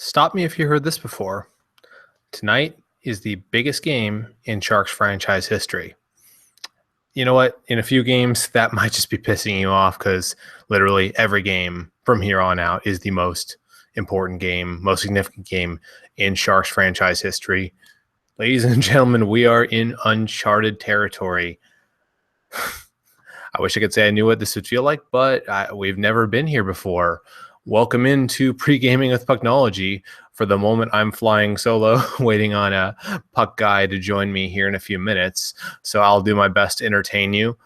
Stop me if you heard this before. Tonight is the biggest game in Sharks franchise history. You know what? In a few games, that might just be pissing you off because literally every game from here on out is the most important game, most significant game in Sharks franchise history. Ladies and gentlemen, we are in uncharted territory. I wish I could say I knew what this would feel like, but we've never been here before. Welcome into Pregaming with Pucknology. For the moment, I'm flying solo, waiting on a puck guy to join me here in a few minutes. So I'll do my best to entertain you.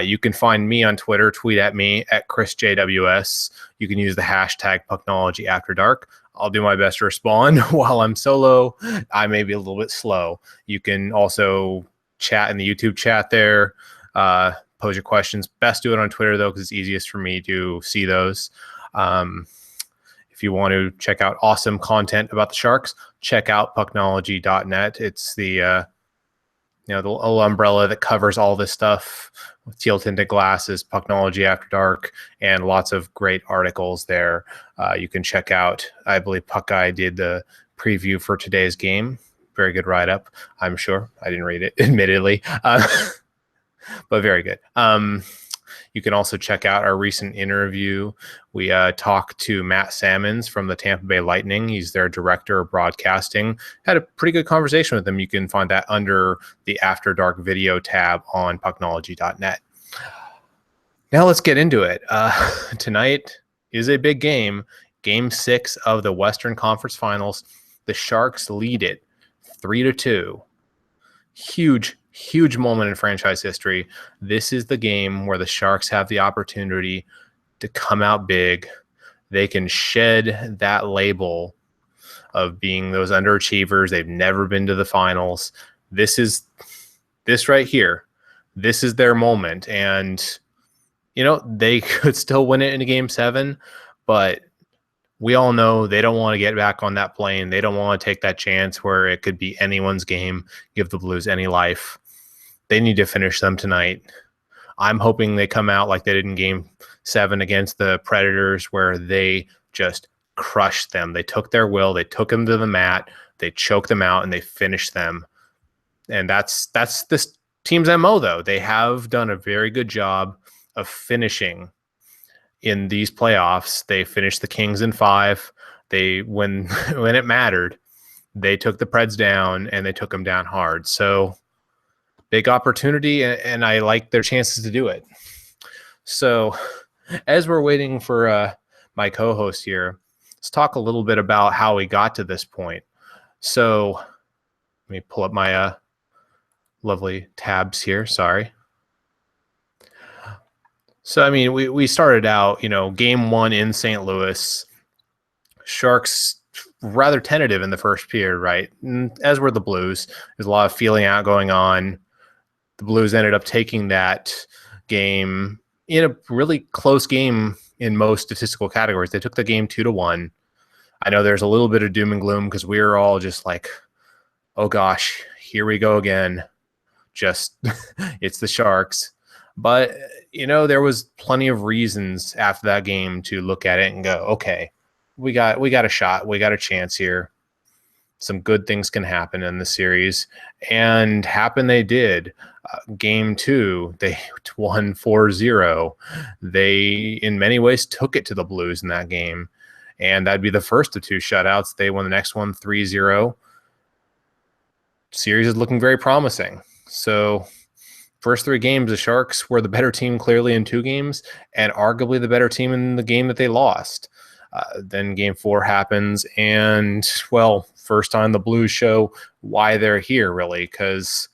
You can find me on Twitter. Tweet at me at ChrisJWS. You can use the hashtag Pucknology After Dark. I'll do my best to respond while I'm solo. I may be a little bit slow. You can also chat in the YouTube chat there. Pose your questions. Best do it on Twitter, though, because it's easiest for me to see those. If you want to check out awesome content about the Sharks, check out pucknology.net. It's the the little umbrella that covers all this stuff with teal tinted glasses, Pucknology After Dark, and lots of great articles there. You can check out. I believe Puck Guy did the preview for today's game. Very good write up, I'm sure. I didn't read it, admittedly. But very good. You can also check out our recent interview. We talked to Matt Salmons from the Tampa Bay Lightning. He's their director of broadcasting. Had a pretty good conversation with him. You can find that under the After Dark video tab on pucknology.net. Now let's get into it. Tonight is a big game. Game 6 of the Western Conference Finals. The Sharks lead it 3-2. Huge moment in franchise history. This is the game where the Sharks have the opportunity to come out big. They can shed that label of being those underachievers. They've never been to the finals. This right here. This is their moment. And, they could still win it in a game 7, but we all know they don't want to get back on that plane. They don't want to take that chance where it could be anyone's game, give the Blues any life. They need to finish them tonight. I'm hoping they come out like they did in game 7 against the Predators, where they just crushed them. They took their will. They took them to the mat. They choked them out, and they finished them. And that's this team's MO, though. They have done a very good job of finishing in these playoffs. They finished the Kings in 5. When it mattered, they took the Preds down, and they took them down hard. So big opportunity, and I like their chances to do it. So as we're waiting for my co-host here, let's talk a little bit about how we got to this point. So let me pull up my lovely tabs here. Sorry. So, I mean, we started out, game 1 in St. Louis. Sharks rather tentative in the first period, right? As were the Blues. There's a lot of feeling out going on. The Blues ended up taking that game in a really close game in most statistical categories. They took the game 2-1. I know there's a little bit of doom and gloom because we were all just like, oh gosh, here we go again. Just it's the Sharks. But, there was plenty of reasons after that game to look at it and go, okay, we got a shot. We got a chance here. Some good things can happen in the series. And happen they did. Game 2, they won 4-0. They, in many ways, took it to the Blues in that game. And that'd be the first of 2 shutouts. They won the next one 3-0. Series is looking very promising. So first 3 games, the Sharks were the better team clearly in 2 games, and arguably the better team in the game that they lost. Then game 4 happens, and, well, first time the Blues show why they're here, really, because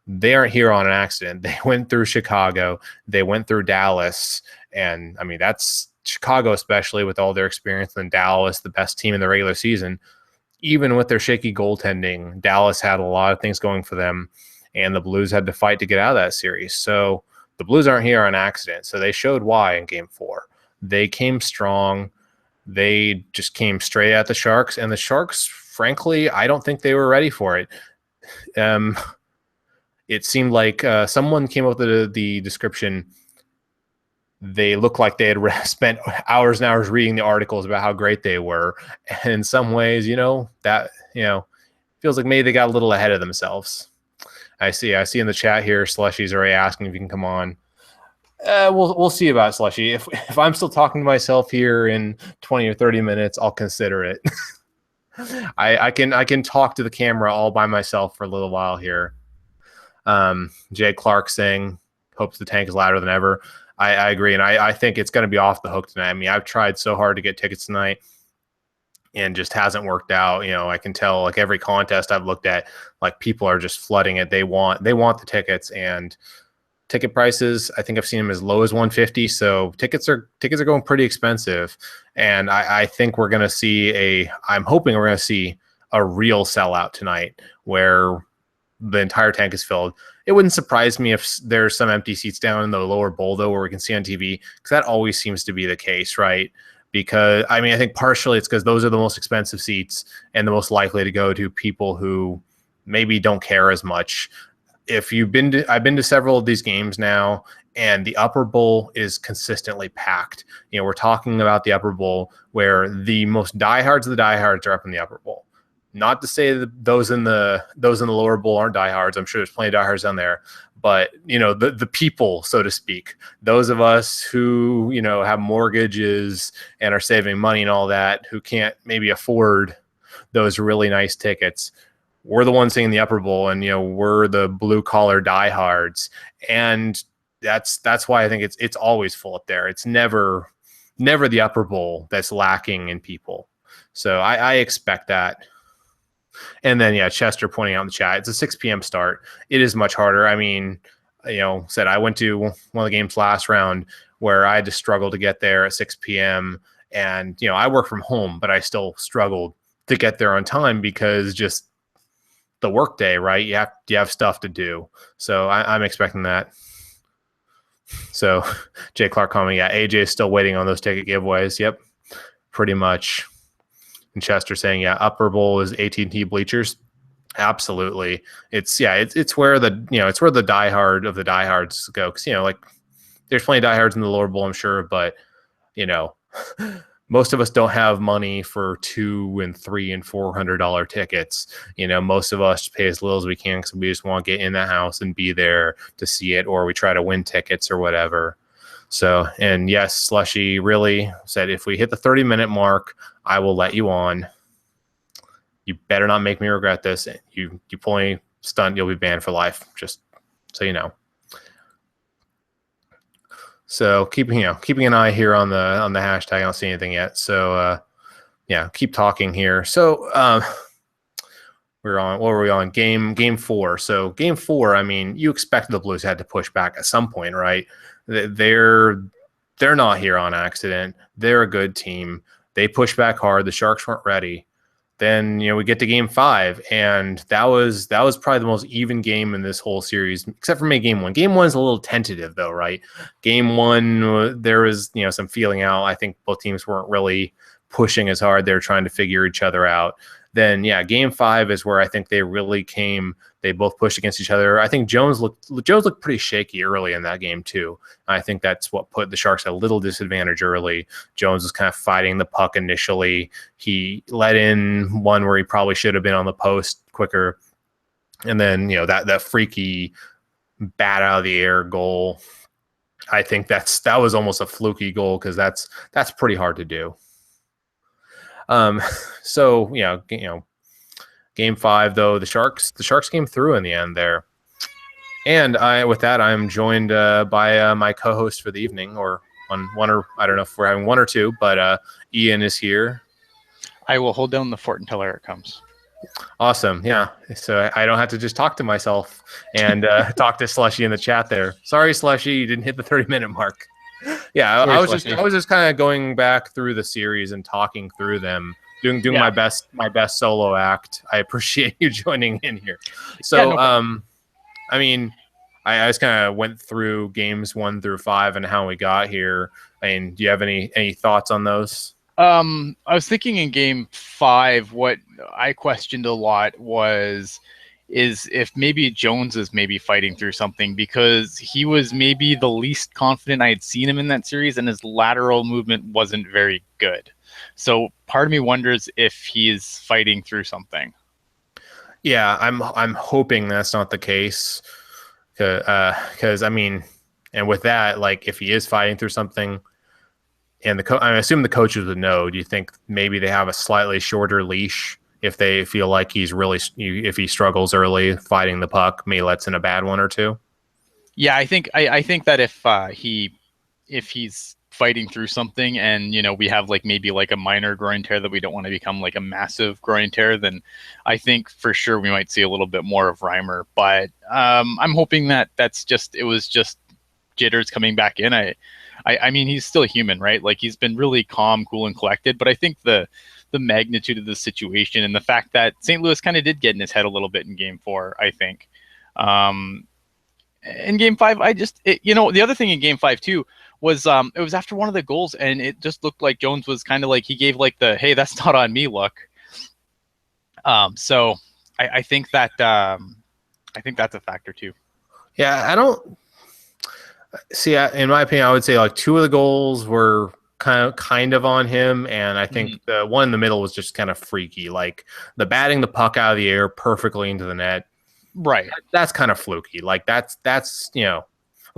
they aren't here on an accident. They went through Chicago. They went through Dallas, and, I mean, that's Chicago especially with all their experience, and Dallas, the best team in the regular season. Even with their shaky goaltending, Dallas had a lot of things going for them, and the Blues had to fight to get out of that series. So the Blues aren't here on accident. So they showed why in game 4. They came strong. They just came straight at the Sharks. And the Sharks, frankly, I don't think they were ready for it. It seemed like someone came up with the description. they look like they had spent hours and hours reading the articles about how great they were. And in some ways, that, feels like maybe they got a little ahead of themselves. I see in the chat here, Slushy's already asking if you can come on. We'll see about Slushy. If I'm still talking to myself here in 20 or 30 minutes, I'll consider it. I can talk to the camera all by myself for a little while here. Jay Clark saying hopes the tank is louder than ever. I agree, and I think it's going to be off the hook tonight. I mean, I've tried so hard to get tickets tonight, and just hasn't worked out. I can tell, like, every contest I've looked at, like, people are just flooding it. They want the tickets, and ticket prices, I think I've seen them as low as $150. So tickets are going pretty expensive, and I think we're going to see I'm hoping we're going to see a real sellout tonight where the entire tank is filled. It wouldn't surprise me if there's some empty seats down in the lower bowl, though, where we can see on TV, because that always seems to be the case, right? Because, I mean, I think partially it's because those are the most expensive seats and the most likely to go to people who maybe don't care as much. I've been to several of these games now, and the upper bowl is consistently packed. We're talking about the upper bowl where the most diehards of the diehards are up in the upper bowl. Not to say that those in the lower bowl aren't diehards. I'm sure there's plenty of diehards down there, but the people, so to speak, those of us who have mortgages and are saving money and all that, who can't maybe afford those really nice tickets, we're the ones seeing the upper bowl, and we're the blue collar diehards, and that's why I think it's always full up there. It's never the upper bowl that's lacking in people. So I expect that. And then, Chester pointing out in the chat, it's a 6 p.m. start. It is much harder. I mean, said I went to one of the games last round where I had to struggle to get there at 6 p.m. And, I work from home, but I still struggled to get there on time because just the work day, right? You have stuff to do. So I'm expecting that. So Jay Clark commenting, AJ is still waiting on those ticket giveaways. Yep, pretty much. And Chester saying, upper bowl is AT&T bleachers. Absolutely. It's where it's where the diehard of the diehards go. Cause like there's plenty of diehards in the lower bowl, I'm sure, but most of us don't have money for $200 and $300 and $400 tickets. Most of us pay as little as we can because we just want to get in the house and be there to see it, or we try to win tickets or whatever. So, and yes, Slushy really said, if we hit the 30-minute mark, I will let you on. You better not make me regret this. You pull any stunt, you'll be banned for life. Just so you know. So keeping an eye here on the hashtag. I don't see anything yet. So keep talking here. So what were we on? Game 4. So game 4, I mean, you expect the Blues had to push back at some point, right? They're not here on accident. They're a good team. They pushed back hard. The Sharks weren't ready. Then we get to game 5, and that was probably the most even game in this whole series, except for maybe game 1. Game 1 is a little tentative, though, right? Game 1, there was some feeling out. I think both teams weren't really pushing as hard. They were trying to figure each other out. Then game 5 is where I think they really came. They both pushed against each other. I think Jones looked pretty shaky early in that game too. I think that's what put the Sharks at a little disadvantage early. Jones was kind of fighting the puck initially. He let in one where he probably should have been on the post quicker. And then, that freaky bat out of the air goal. I think that was almost a fluky goal because that's pretty hard to do. So game 5 though, the Sharks came through in the end there. And I'm joined by my co-host for the evening, or on one, or I don't know if we're having one or two, but Ian is here. I will hold down the fort until Eric comes. Awesome. Yeah. So I don't have to just talk to myself and talk to Slushy in the chat there. Sorry, Slushy, you didn't hit the 30-minute mark. Yeah, I was just kind of going back through the series and talking through them, doing my best solo act. I appreciate you joining in here. So, I mean, I just kind of went through games 1 through 5 and how we got here. I mean, do you have any thoughts on those? I was thinking in game 5, what I questioned a lot was is if maybe Jones is maybe fighting through something, because he was maybe the least confident I had seen him in that series, and his lateral movement wasn't very good. So part of me wonders if he's fighting through something. Yeah, I'm hoping that's not the case. Because I mean, and with that, like if he is fighting through something, and I assume the coaches would know. Do you think maybe they have a slightly shorter leash if they feel like he's really if he struggles early fighting the puck, maybe lets in a bad one or two? Yeah, I think that if he's fighting through something, and we have like maybe like a minor groin tear that we don't want to become like a massive groin tear, then I think for sure we might see a little bit more of Reimer. But I'm hoping that it was just jitters coming back in. I mean, he's still human, right? Like, he's been really calm, cool, and collected. But I think the magnitude of the situation, and the fact that St. Louis kind of did get in his head a little bit in Game 4, I think. In Game 5, the other thing in Game 5 too was it was after one of the goals, and it just looked like Jones was kind of like, he gave like the "hey, that's not on me" look. So I think that's a factor too. Yeah, I don't see. In my opinion, I would say like two of the goals were kind of on him, and I think the one in the middle was just kind of freaky, like the batting the puck out of the air perfectly into the net. Right. That's kind of fluky. Like that's okay. Not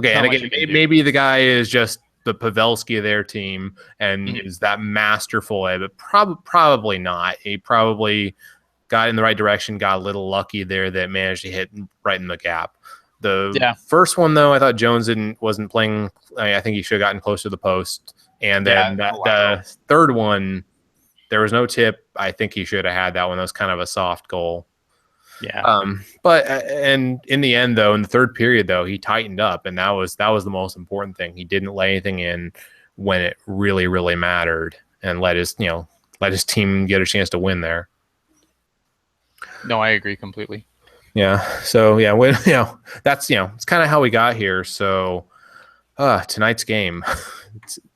And much again, you can do. maybe the guy is just the Pavelski of their team and is that masterful at it, but probably not. He probably got in the right direction, got a little lucky there that managed to hit right in the gap. The Yeah. first one, though, I thought Jones wasn't playing. I think he should have gotten close to the post. And then Yeah. the third one, there was no tip. I think he should have had that one. That was kind of a soft goal. Yeah. But and in the end, though, in the third period, though, he tightened up, and that was the most important thing. He didn't lay anything in when it really, really mattered, and let his team get a chance to win there. No, I agree completely. Yeah. So yeah, when, that's it's kind of how we got here. So tonight's game,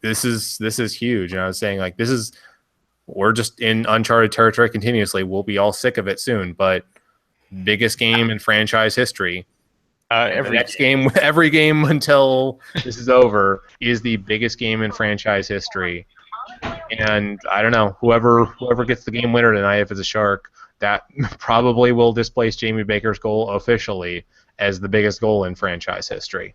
this is huge. And I was saying like we're just in uncharted territory continuously. We'll be all sick of it soon, but biggest game in franchise history. And the Every next game, every game until this is over, is the biggest game in franchise history. And I don't know, whoever gets the game winner tonight, if it's a Shark, that probably will displace Jamie Baker's goal officially as the biggest goal in franchise history.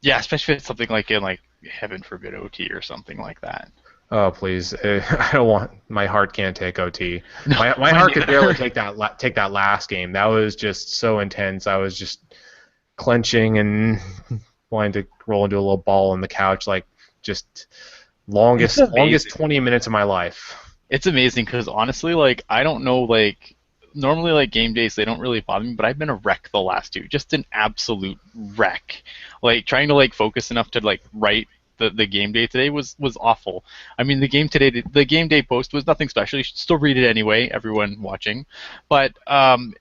Yeah, especially if it's something like in like heaven forbid OT or something like that. Oh please! I don't want. My heart can't take OT. No, My heart could barely take that last game. That was just so intense. I was just clenching and wanting to roll into a little ball on the couch, like just longest 20 minutes of my life. It's amazing because honestly, like, I don't know, like, normally like game days they don't really bother me, but I've been a wreck the last two, just an absolute wreck. Like, trying to like focus enough to like write the game day today was awful. I mean, the game day post was nothing special. You should still read it anyway, everyone watching, but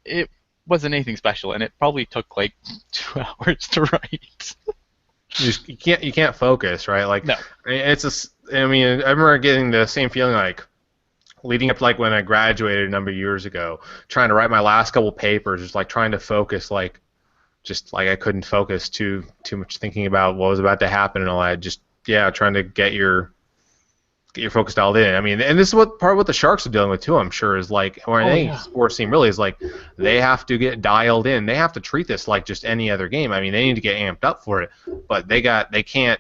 it wasn't anything special, and it probably took like 2 hours to write. You can't focus, right? Like, No. I mean, I remember getting the same feeling like leading up to like when I graduated a number of years ago, trying to write my last couple papers, just like trying to focus, like just like I couldn't focus too much thinking about what was about to happen and all that. Just trying to get your focus dialed in. I mean, and this is what the Sharks are dealing with too. I'm sure is like, or any sports team really is like, they have to get dialed in. They have to treat this like just any other game. I mean, they need to get amped up for it, but they can't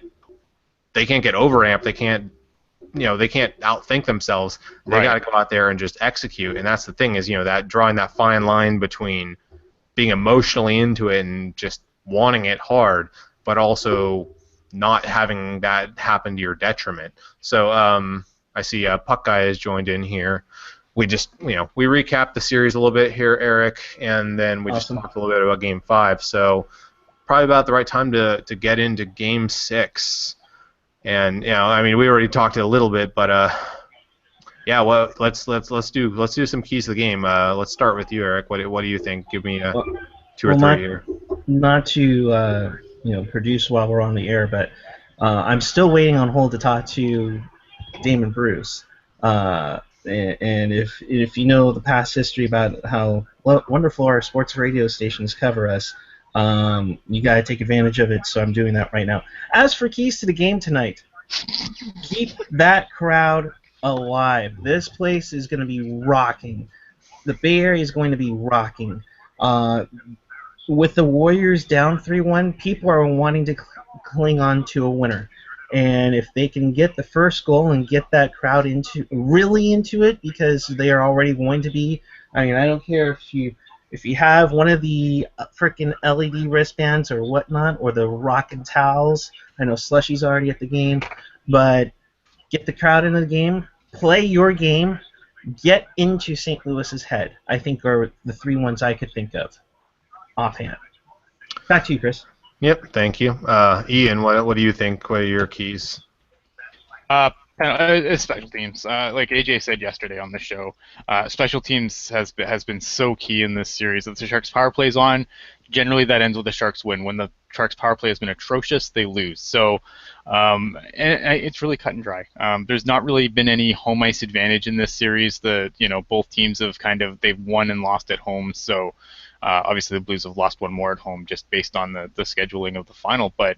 get overamped. They can't outthink themselves. They got to go out there and just execute. And that's the thing is, that drawing that fine line between being emotionally into it and just wanting it hard, but also not having that happen to your detriment. So I see Puck Guy has joined in here. We just, we recapped the series a little bit here, Eric, and then we just talked a little bit about Game 5. So probably about the right time to get into Game 6. And I mean, we already talked a little bit, but well, let's do some keys to the game. Let's start with you, Eric. What do you think? Give me two or three here. Not to produce while we're on the air, but I'm still waiting on hold to talk to Damon Bruce. And if you know the past history about how wonderful our sports radio stations cover us, you got to take advantage of it. So I'm doing that right now. As for keys to the game tonight, keep that crowd alive. This place is going to be rocking. The Bay Area is going to be rocking. Uh, with the Warriors down 3-1, people are wanting to cling on to a winner. And if they can get the first goal and get that crowd really into it, because they are already going to be. I mean, I don't care if you have one of the freaking LED wristbands or whatnot, or the rockin' towels. I know Slushy's already at the game, but get the crowd into the game, play your game, get into St. Louis's head. I think are the three ones I could think of offhand. Back to you, Chris. Yep, thank you. Ian, what do you think? What are your keys? Special teams. Like AJ said yesterday on the show, special teams has been so key in this series. If the Sharks' power play is on, generally that ends with the Sharks win. When the Sharks' power play has been atrocious, they lose. So and it's really cut and dry. There's not really been any home ice advantage in this series. Both teams have they've won and lost at home. So obviously the Blues have lost one more at home just based on the scheduling of the final, but.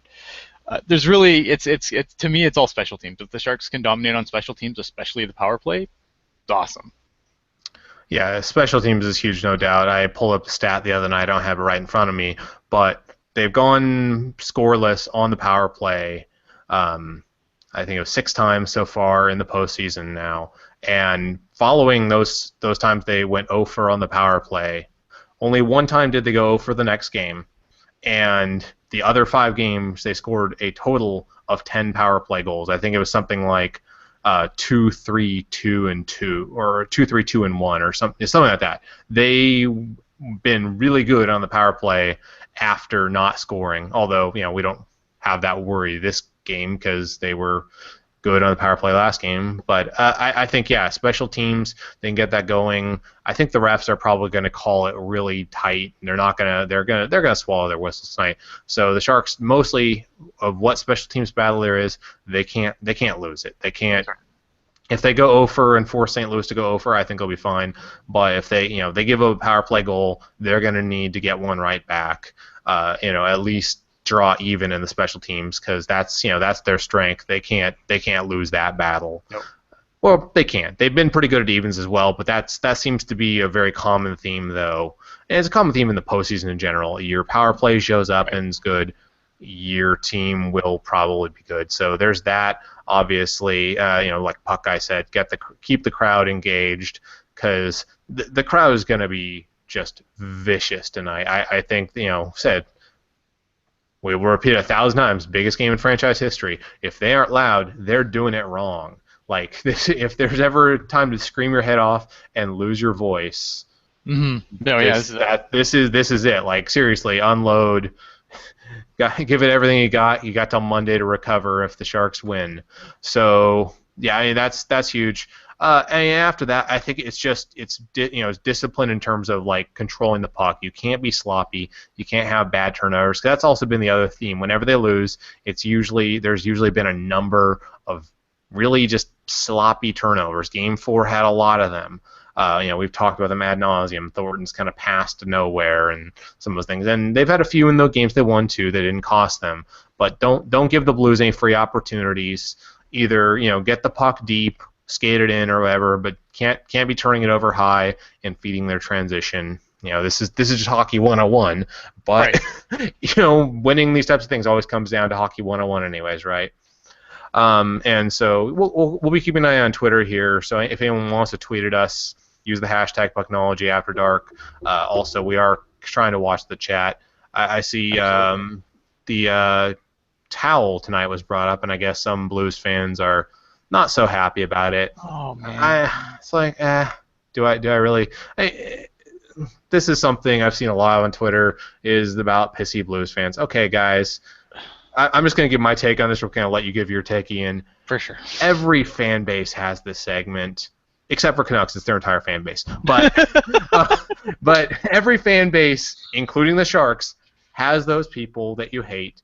There's really it's to me it's all special teams. If the Sharks can dominate on special teams, especially the power play, it's awesome. Yeah, special teams is huge, no doubt. I pulled up the stat the other night. I don't have it right in front of me, but they've gone scoreless on the power play. I think it was 6 times so far in the postseason now. And following those times they went 0 for on the power play. Only one time did they go 0 for the next game. And the other 5 games, they scored a total of 10 power play goals. I think it was something like 2-3-2-2, or 2-3-2-1, or something like that. They've been really good on the power play after not scoring. Although we don't have that worry this game because they were good on the power play last game. But I think special teams, they can get that going. I think the refs are probably going to call it really tight. They're gonna swallow their whistles tonight. So the Sharks, mostly of what special teams battle there is, they can't lose it. They can't. If they go 0 for and force St. Louis to go 0 for, I think they'll be fine. But if they give up a power play goal, they're going to need to get one right back. At least draw even in the special teams, because that's their strength. They can't lose that battle. Nope. Well, they can't. They've been pretty good at evens as well, but that seems to be a very common theme, though. And it's a common theme in the postseason in general. Your power play shows up and is good, your team will probably be good. So there's that. Obviously, like Puck guy said, keep the crowd engaged, because the crowd is going to be just vicious tonight. I think said. We will repeat it 1,000 times. Biggest game in franchise history. If they aren't loud, they're doing it wrong. Like this, if there's ever time to scream your head off and lose your voice, this is it. Like seriously, unload. Give it everything you got. You got till Monday to recover if the Sharks win. So yeah, I mean that's huge. And after that, I think it's discipline in terms of like controlling the puck. You can't be sloppy. You can't have bad turnovers. That's also been the other theme. Whenever they lose, there's usually been a number of really just sloppy turnovers. Game 4 had a lot of them. We've talked about them ad nauseum. Thornton's kind of passed nowhere and some of those things. And they've had a few in those games they won too that didn't cost them. But don't give the Blues any free opportunities. Either get the puck deep, skate it in or whatever, but can't be turning it over high and feeding their transition. This is just hockey 101. But right. Winning these types of things always comes down to hockey 101 anyways, right? And so we'll be keeping an eye on Twitter here. So if anyone wants to tweet at us, use the hashtag Pucknology After Dark. Also, we are trying to watch the chat. I see the towel tonight was brought up, and I guess some Blues fans are not so happy about it. Oh man, it's like, do I really? This is something I've seen a lot on Twitter, is about pissy Blues fans. Okay, guys, I'm just gonna give my take on this. We're gonna let you give your take, Ian. For sure. Every fan base has this segment, except for Canucks. It's their entire fan base. But but every fan base, including the Sharks, has those people that you hate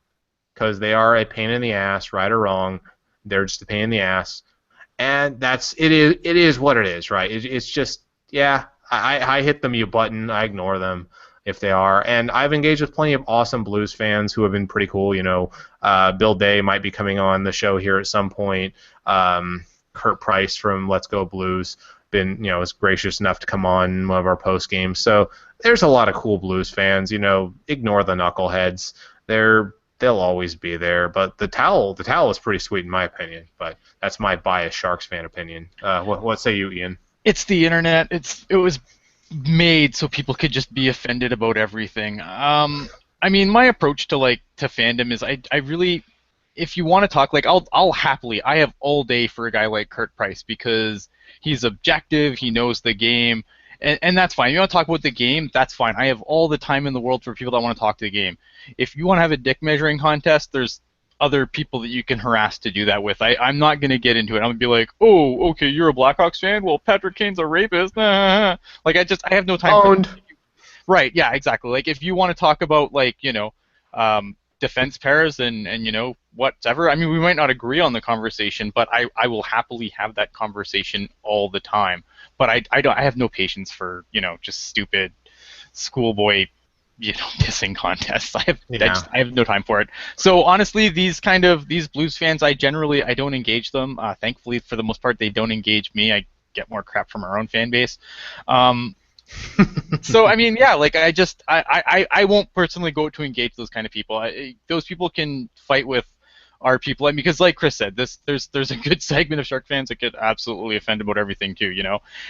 because they are a pain in the ass, right or wrong. They're just a pain in the ass. and it is what it is, right? It's just, yeah, I hit the mute button, I ignore them if they are, and I've engaged with plenty of awesome blues fans who have been pretty cool. Bill Day might be coming on the show here at some point. Kurt Price from Let's Go Blues was gracious enough to come on one of our post games. So there's a lot of cool blues fans. Ignore the knuckleheads. They'll always be there. But the towel is pretty sweet in my opinion. But that's my biased Sharks fan opinion. What say you, Ian? It's the internet. It was made so people could just be offended about everything. I mean, my approach to fandom is I really, if you want to talk, I'll happily, I have all day for a guy like Kurt Price because he's objective, he knows the game, and that's fine. You want to talk about the game, that's fine. I have all the time in the world for people that want to talk to the game. If you want to have a dick measuring contest, there's other people that you can harass to do that with. I'm not going to get into it. I'm going to be like, oh, okay, you're a Blackhawks fan? Well, Patrick Kane's a rapist. I have no time for that. Right, yeah, exactly. Like, if you want to talk about, defense pairs and whatever, I mean, we might not agree on the conversation, but I will happily have that conversation all the time. But I have no patience for, just stupid schoolboy pissing contests. I have no time for it. So honestly, these blues fans, I don't engage them. Thankfully, for the most part, they don't engage me. I get more crap from our own fan base. So I mean, yeah, I won't personally go to engage those kind of people. Those people can fight with our people, because like Chris said, there's a good segment of Shark fans that get absolutely offended about everything too,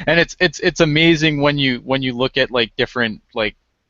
and it's amazing when you look at different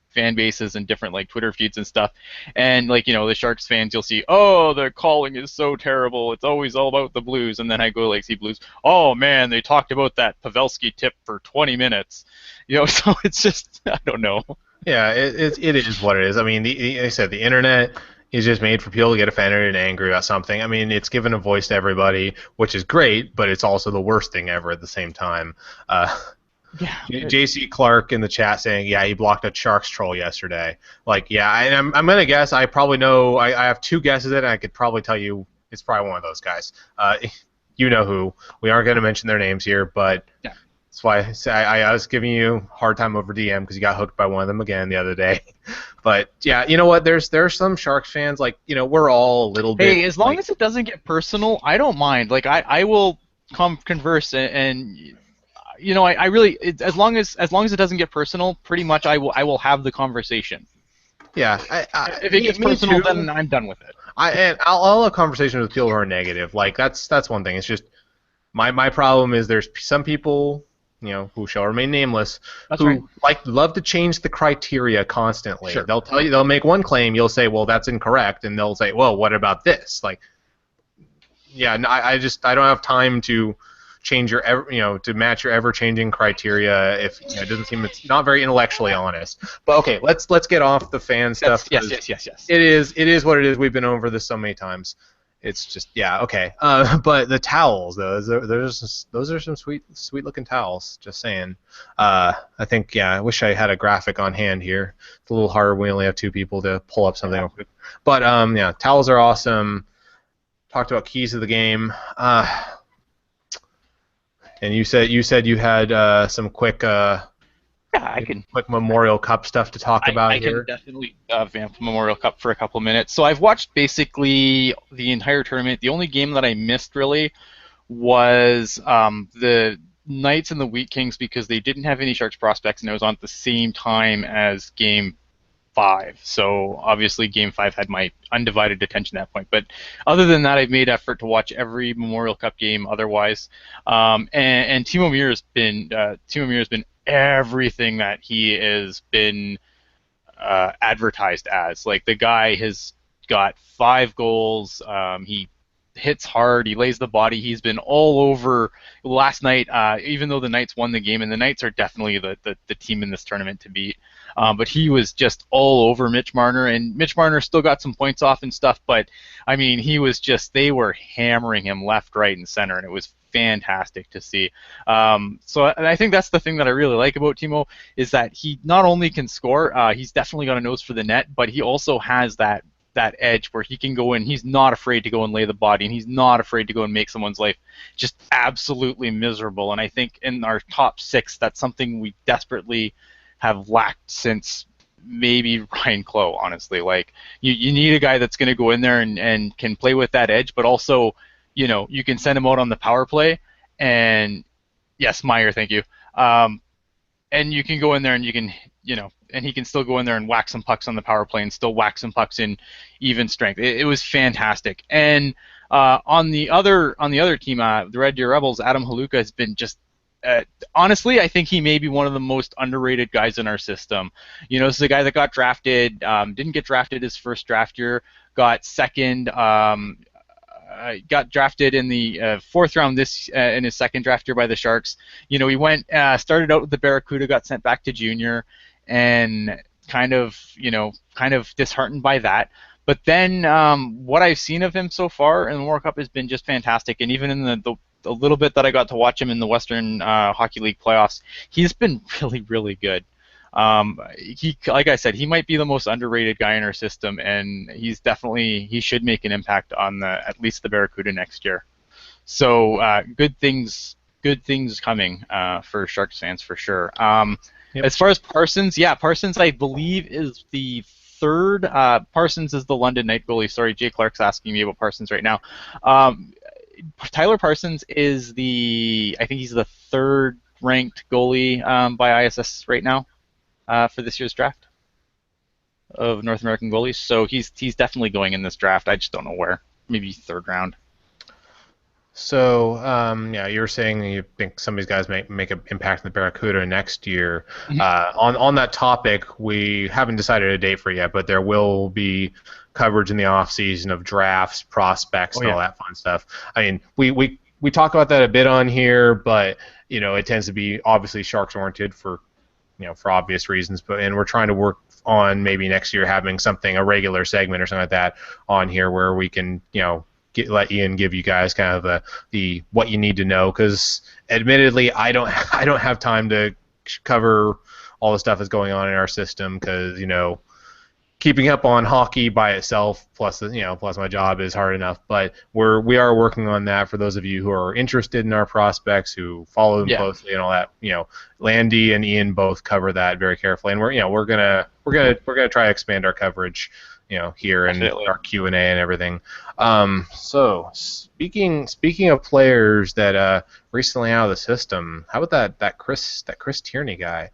fan bases and different Twitter feeds and stuff, and the Sharks fans, you'll see, oh, the calling is so terrible, it's always all about the Blues, and then I go see Blues, oh man, they talked about that Pavelski tip for 20 minutes, so it's just, I don't know. Yeah, it is what it is. I mean, like I said, the internet is just made for people to get offended and angry about something. I mean, it's given a voice to everybody, which is great, but it's also the worst thing ever at the same time. Yeah. JC Clark in the chat saying, yeah, he blocked a Sharks troll yesterday. I'm going to guess, I probably know, I have two guesses and I could probably tell you it's probably one of those guys. You know who. We aren't going to mention their names here, but yeah. That's why I was giving you a hard time over DM because you got hooked by one of them again the other day. But yeah, you know what? There's some Sharks fans, we're all a little bit. Hey, as long as it doesn't get personal, I don't mind. I will converse and I really, as long as it doesn't get personal, pretty much I will have the conversation. Yeah. If it gets personal, then I'm done with it. I'll have conversations with people who are negative. That's one thing. It's just my problem is there's some people, who shall remain nameless, who love to change the criteria constantly. Sure. They'll make one claim, you'll say, well, that's incorrect, and they'll say, well, what about this? I don't have time to change to match your ever-changing criteria if it doesn't seem, it's not very intellectually honest. But okay, let's get off the fan stuff. Yes. It is what it is. We've been over this so many times. It's just, yeah, okay. But the towels, though, those are some sweet looking towels. Just saying. I think, yeah, I wish I had a graphic on hand here. It's a little harder. We only have two people to pull up something real quick. But yeah, towels are awesome. Talked about keys of the game. And you said you had some quick. Quick Memorial Cup stuff to talk about here. I can definitely vamp Memorial Cup for a couple minutes. So I've watched basically the entire tournament. The only game that I missed really was the Knights and the Wheat Kings because they didn't have any Sharks prospects and it was on at the same time as Game 5. So obviously Game 5 had my undivided attention at that point. But other than that, I've made effort to watch every Memorial Cup game otherwise. And Timo Meier has been everything that he has been advertised as. The guy has got 5 goals. He hits hard. He lays the body. He's been all over last night, even though the Knights won the game, and the Knights are definitely the team in this tournament to beat. But he was just all over Mitch Marner, and Mitch Marner still got some points off and stuff, but, I mean, they were hammering him left, right, and center, and it was fantastic to see. And I think that's the thing that I really like about Timo is that he not only can score, he's definitely got a nose for the net, but he also has that that edge where he can go in. He's not afraid to go and lay the body, and he's not afraid to go and make someone's life just absolutely miserable. And I think in our top 6, that's something we desperately have lacked since maybe Ryan Clough, honestly. Like, you need a guy that's going to go in there and can play with that edge, but also, you can send him out on the power play, and yes, Meyer, thank you. And you can go in there and you can, and he can still go in there and whack some pucks on the power play and still whack some pucks in even strength. It was fantastic. And on the other team, the Red Deer Rebels, Adam Haluka has been just honestly, I think he may be one of the most underrated guys in our system. This is a guy that got drafted, didn't get drafted his first draft year, got second, got drafted in the 4th round in his second draft year by the Sharks. He went, started out with the Barracuda, got sent back to junior, and kind of disheartened by that. But then what I've seen of him so far in the World Cup has been just fantastic, and even in the little bit that I got to watch him in the Western Hockey League playoffs, he's been really, really good. Like I said, he might be the most underrated guy in our system, and he should make an impact on at least the Barracuda next year. So good things coming for Sharks fans for sure. Yep. As far as Parsons, Parsons I believe is the 3rd. Parsons is the London Knight goalie. Sorry, Jay Clark's asking me about Parsons right now. Tyler Parsons is I think he's the 3rd ranked goalie by ISS right now for this year's draft of North American goalies. So he's definitely going in this draft. I just don't know where. Maybe 3rd round. So, you were saying you think some of these guys make an impact in the Barracuda next year. Mm-hmm. On that topic, we haven't decided a date for it yet, but there will be coverage in the off season of drafts, prospects, and all that fun stuff. I mean, we talk about that a bit on here, but it tends to be obviously Sharks oriented for obvious reasons. And we're trying to work on maybe next year having a regular segment or something like that on here where we can let Ian give you guys kind of the what you need to know, because admittedly I don't have time to cover all the stuff that's going on in our system, because keeping up on hockey by itself plus my job is hard enough. But we are working on that for those of you who are interested in our prospects, who follow them closely and all that. Landy and Ian both cover that very carefully, and we're gonna try to expand our coverage here and our Q&A and everything. So speaking of players that recently out of the system, how about that Chris Tierney guy?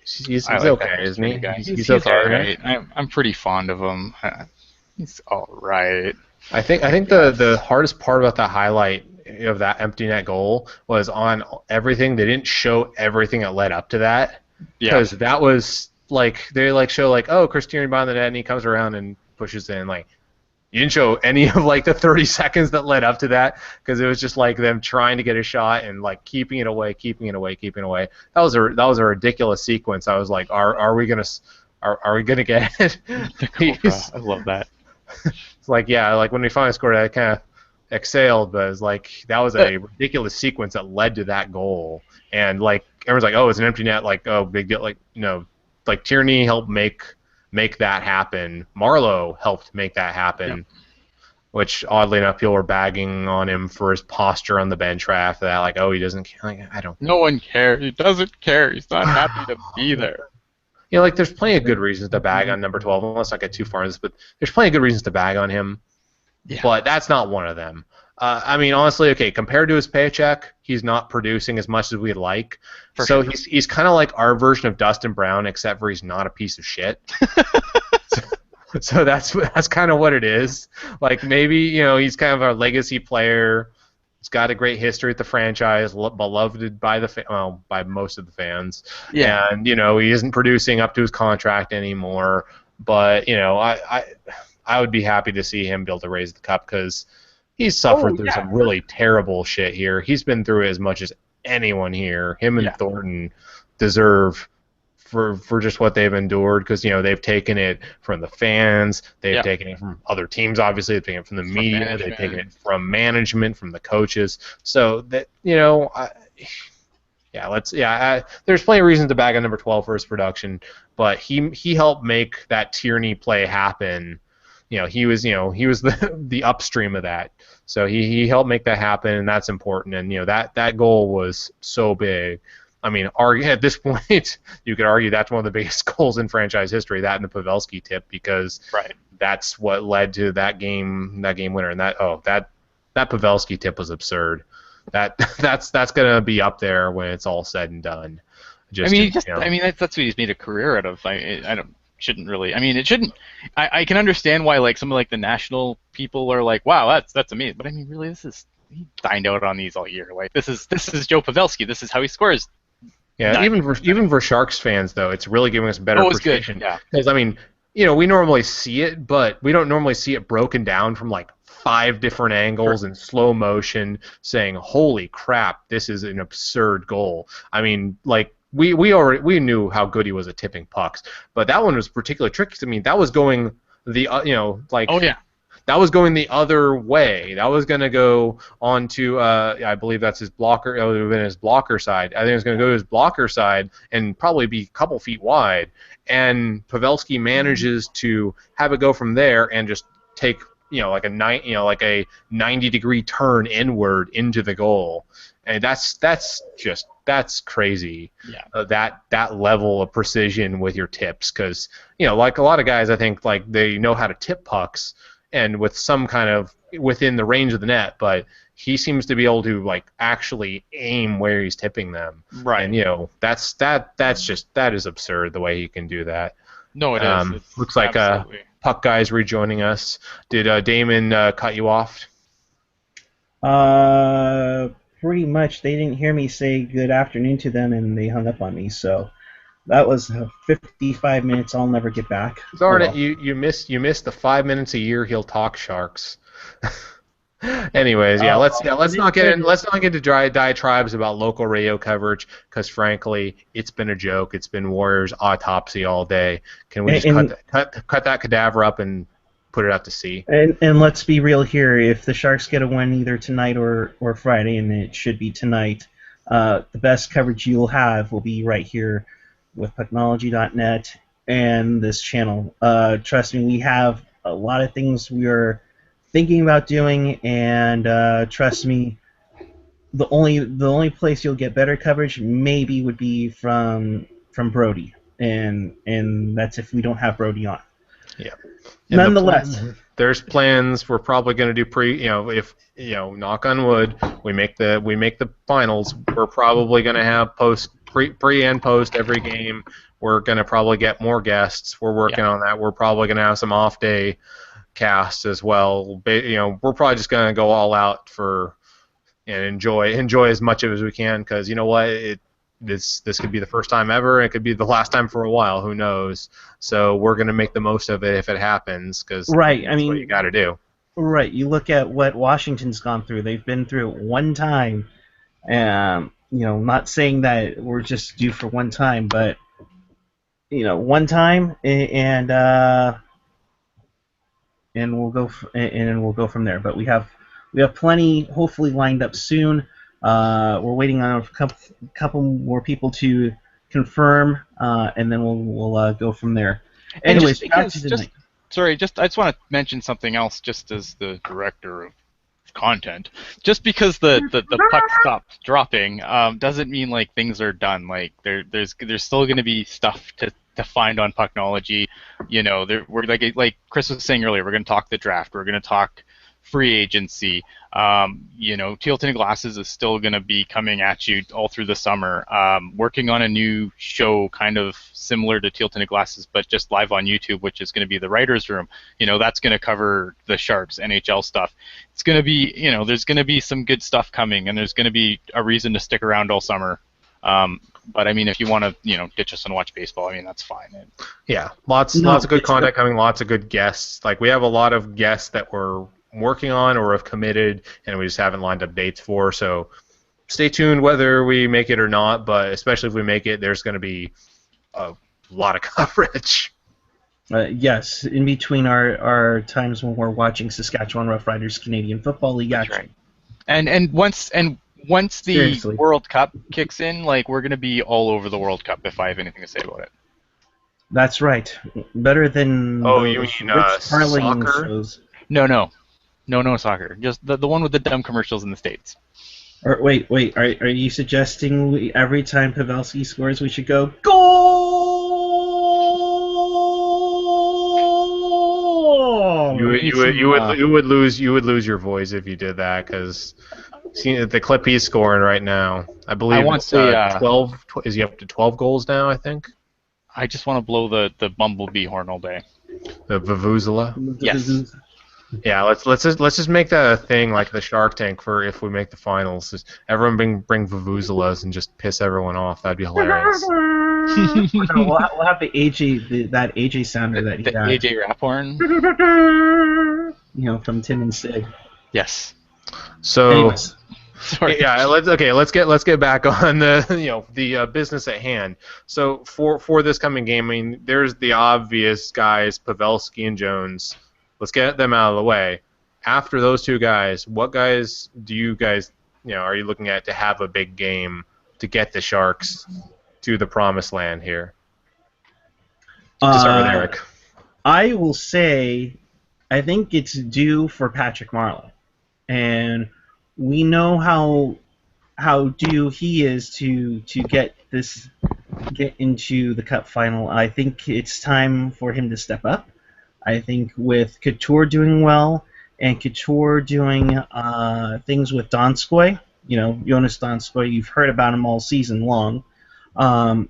He's okay, isn't he? He's okay. Right? I'm pretty fond of him. He's all right. I think the hardest part about the highlight of that empty net goal was on everything. They didn't show everything that led up to that, because that was they show oh, Chris Tierney behind the net and he comes around and pushes in. You didn't show any of the 30 seconds that led up to that, because it was just them trying to get a shot and keeping it away. That was a ridiculous sequence. I was like, are we gonna get it? I love that. It's when we finally scored, I kind of exhaled, but it was that was a ridiculous sequence that led to that goal. And everyone's like, oh, it's an empty net. Oh, big deal. Tierney helped make that happen. Marlowe helped make that happen, which oddly enough people were bagging on him for his posture on the bench right after that. Oh, he doesn't I don't. No one cares. He doesn't care. He's not happy to be there. There's plenty of good reasons to bag on number 12. Let's not get too far into this, but there's plenty of good reasons to bag on him. Yeah. But that's not one of them. I mean, honestly, okay, compared to his paycheck, he's not producing as much as we'd like. So he's kind of like our version of Dustin Brown, except for he's not a piece of shit. so that's kind of what it is. Maybe he's kind of our legacy player. He's got a great history at the franchise, beloved by by most of the fans. Yeah. And he isn't producing up to his contract anymore. But I would be happy to see him be able to raise the cup, because he's suffered through some really terrible shit here. He's been through it as much as anyone here. Him and Thornton deserve for just what they've endured, because they've taken it from the fans, they've taken it from other teams, obviously they've taken it from the media, they've taken it from management, from the coaches. So that there's plenty of reasons to bag on number 12 for his production, but he helped make that Tierney play happen. he was the upstream of that. So he helped make that happen, and that's important. And that goal was so big. I mean, at this point, you could argue that's one of the biggest goals in franchise history. That and the Pavelski tip, because that's what led to that game winner. And that Pavelski tip was absurd. That's gonna be up there when it's all said and done. That's what he's made a career out of. I shouldn't really. I mean, it shouldn't. I can understand why like some of like the national people are like, wow, that's amazing. But I mean, really, he dined out on these all year. Like this is Joe Pavelski. This is how he scores. Yeah, even for Sharks fans though, it's really giving us better appreciation. Yeah, because I mean, we normally see it, but we don't normally see it broken down from like 5 different angles in slow motion, saying, "Holy crap, this is an absurd goal." I mean, like we knew how good he was at tipping pucks, but that one was particularly tricky. I mean, that was going the that was going the other way. That was going to go onto, I believe that's his blocker. It would have been his blocker side. I think it was going to go to his blocker side and probably be a couple feet wide. And Pavelski manages to have it go from there and just take, like a 90-degree turn inward into the goal. And that's crazy. Yeah. That level of precision with your tips, because like a lot of guys, I think like they know how to tip pucks and with some kind of within the range of the net, but he seems to be able to like actually aim where he's tipping them. Right. And that is absurd the way he can do that. No, it is. Looks like Puck Guy's rejoining us. Did Damon cut you off? Pretty much. They didn't hear me say good afternoon to them, and they hung up on me. So that was 55 minutes I'll never get back. Darn it! You missed the 5 minutes a year he'll talk Sharks. Anyways, let's not get into diatribes about local radio coverage, because frankly, it's been a joke. It's been Warriors autopsy all day. Can we just cut that cadaver up and put it out to sea? And let's be real here. If the Sharks get a win either tonight or Friday, and it should be tonight, the best coverage you'll have will be right here with Pucknology.net and this channel. Trust me, we have a lot of things we are thinking about doing, and trust me, the only place you'll get better coverage maybe would be from Brody, and that's if we don't have Brody on. Yeah. Nonetheless, there's plans. We're probably going to do if knock on wood, we make the finals. We're probably going to have pre and post every game. We're going to probably get more guests. We're working on that. We're probably going to have some off day casts as well. We're probably just going to go all out and enjoy as much of it as we can, because you know what, this could be the first time ever. It could be the last time for a while. Who knows? So we're going to make the most of it if it happens, because that's what you got to do. Right. You look at what Washington's gone through. They've been through it one time. Not saying that we're just due for one time, but one time, and we'll go we'll go from there. But we have plenty hopefully lined up soon. We're waiting on a couple more people to confirm, and then we'll go from there. Anyways, I just want to mention something else, just as the director of content. Just because the puck stopped dropping doesn't mean like things are done. Like there's still going to be stuff to find on Pucknology. We're like Chris was saying earlier, we're going to talk the draft. We're going to talk free agency. Teal Tinted Glasses is still going to be coming at you all through the summer. Working on a new show kind of similar to Teal Tinted Glasses, but just live on YouTube, which is going to be the Writers' Room. That's going to cover the Sharks, NHL stuff. It's going to be, there's going to be some good stuff coming, and there's going to be a reason to stick around all summer. But I mean, if you want to, ditch us and watch baseball, I mean, that's fine. Yeah, lots of good content coming, lots of good guests. Like, we have a lot of guests that we're working on or have committed, and we just haven't lined up dates for. So stay tuned whether we make it or not, but especially if we make it, there's going to be a lot of coverage. Yes, in between our times when we're watching Saskatchewan Roughriders Canadian Football League action. Right. And once the Seriously. World Cup kicks in, like, we're going to be all over the World Cup if I have anything to say about it. That's right. Better than Oh, you those mean Rich Carling soccer? shows. No soccer. Just the one with the dumb commercials in the States. Or wait. Are you suggesting every time Pavelski scores, we should go goal? You We would need you would you some. would you would lose your voice if you did that because see the clip he's scoring right now. I I believe want it's the 12. Is he up to 12 goals now? I think I just want to blow the bumblebee horn all day. the Vuvuzela. Yes. Yeah, let's just make that a thing like the Shark Tank for if we make the finals. Just everyone bring vuvuzelas and just piss everyone off. That'd be hilarious. No, we'll have the that AJ sounder that he The had. AJ rap horn. From Tim and Sig. Yes. So Anyways, Sorry. yeah, let's get back on the the business at hand. So for this coming game, I mean, there's the obvious guys, Pavelski and Jones. Let's get them out of the way. After those two guys, what guys do you guys are you looking at to have a big game to get the Sharks to the promised land here? To start with Eric. I will say, I think it's due for Patrick Marleau, and we know how due he is to get into the Cup final. I think it's time for him to step up. I think with Couture doing well and Couture doing things with Donskoy, Jonas Donskoy, you've heard about him all season long. I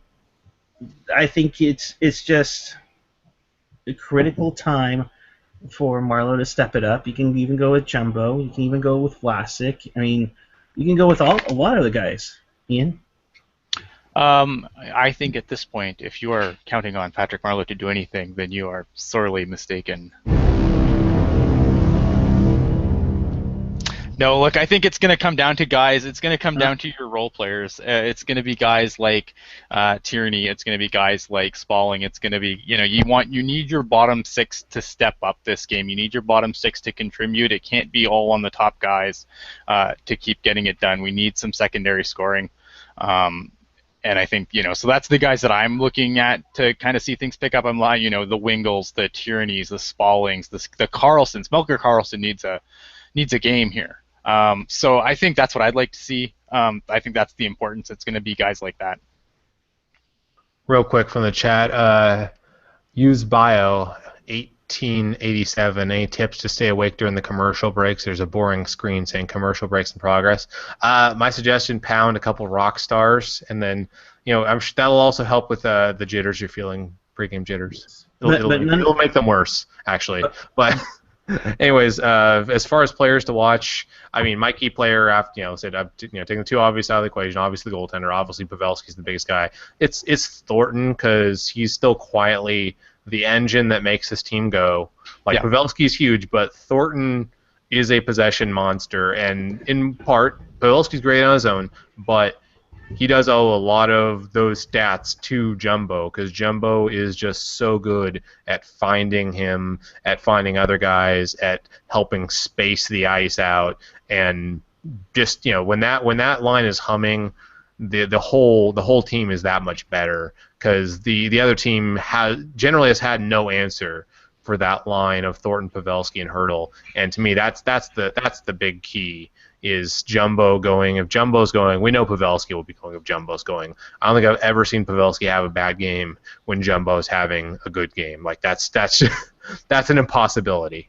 think it's just a critical time for Marleau to step it up. You can even go with Jumbo. You can even go with Vlasic. I mean, you can go with a lot of the guys. Ian? I think at this point, if you are counting on Patrick Marleau to do anything, then you are sorely mistaken. No, look, I think it's going to come down to guys. It's going to come down to your role players. It's going to be guys like Tierney. It's going to be guys like Spalling. It's going to be, you need your bottom six to step up this game. You need your bottom six to contribute. It can't be all on the top guys to keep getting it done. We need some secondary scoring. And I think, so that's the guys that I'm looking at to kind of see things pick up. I'm like, the Wingles, the Tierneys, the Spallings, the Carlsons. Melker Karlsson needs a game here. So I think that's what I'd like to see. I think that's the importance. It's going to be guys like that. Real quick from the chat, use bio 1887. Any tips to stay awake during the commercial breaks? There's a boring screen saying commercial breaks in progress. My suggestion: pound a couple rock stars, and then I'm sure that'll also help with the jitters you're feeling, pregame jitters. It'll make them worse, actually. But anyways, as far as players to watch, I mean, my key player after said I've taking the two obvious out of the equation. Obviously, the goaltender. Obviously, Pavelski's the biggest guy. It's Thornton because he's still quietly the engine that makes this team go. Like Pavelski's huge, but Thornton is a possession monster, and in part, Pavelski's great on his own, but he does owe a lot of those stats to Jumbo because Jumbo is just so good at finding him, at finding other guys, at helping space the ice out, and just when that line is humming, the whole team is that much better because the other team generally has had no answer for that line of Thornton, Pavelski, and Hurdle, and to me that's the big key. Is Jumbo going? If Jumbo's going, we know Pavelski will be going if Jumbo's going. I don't think I've ever seen Pavelski have a bad game when Jumbo's having a good game. Like that's that's an impossibility.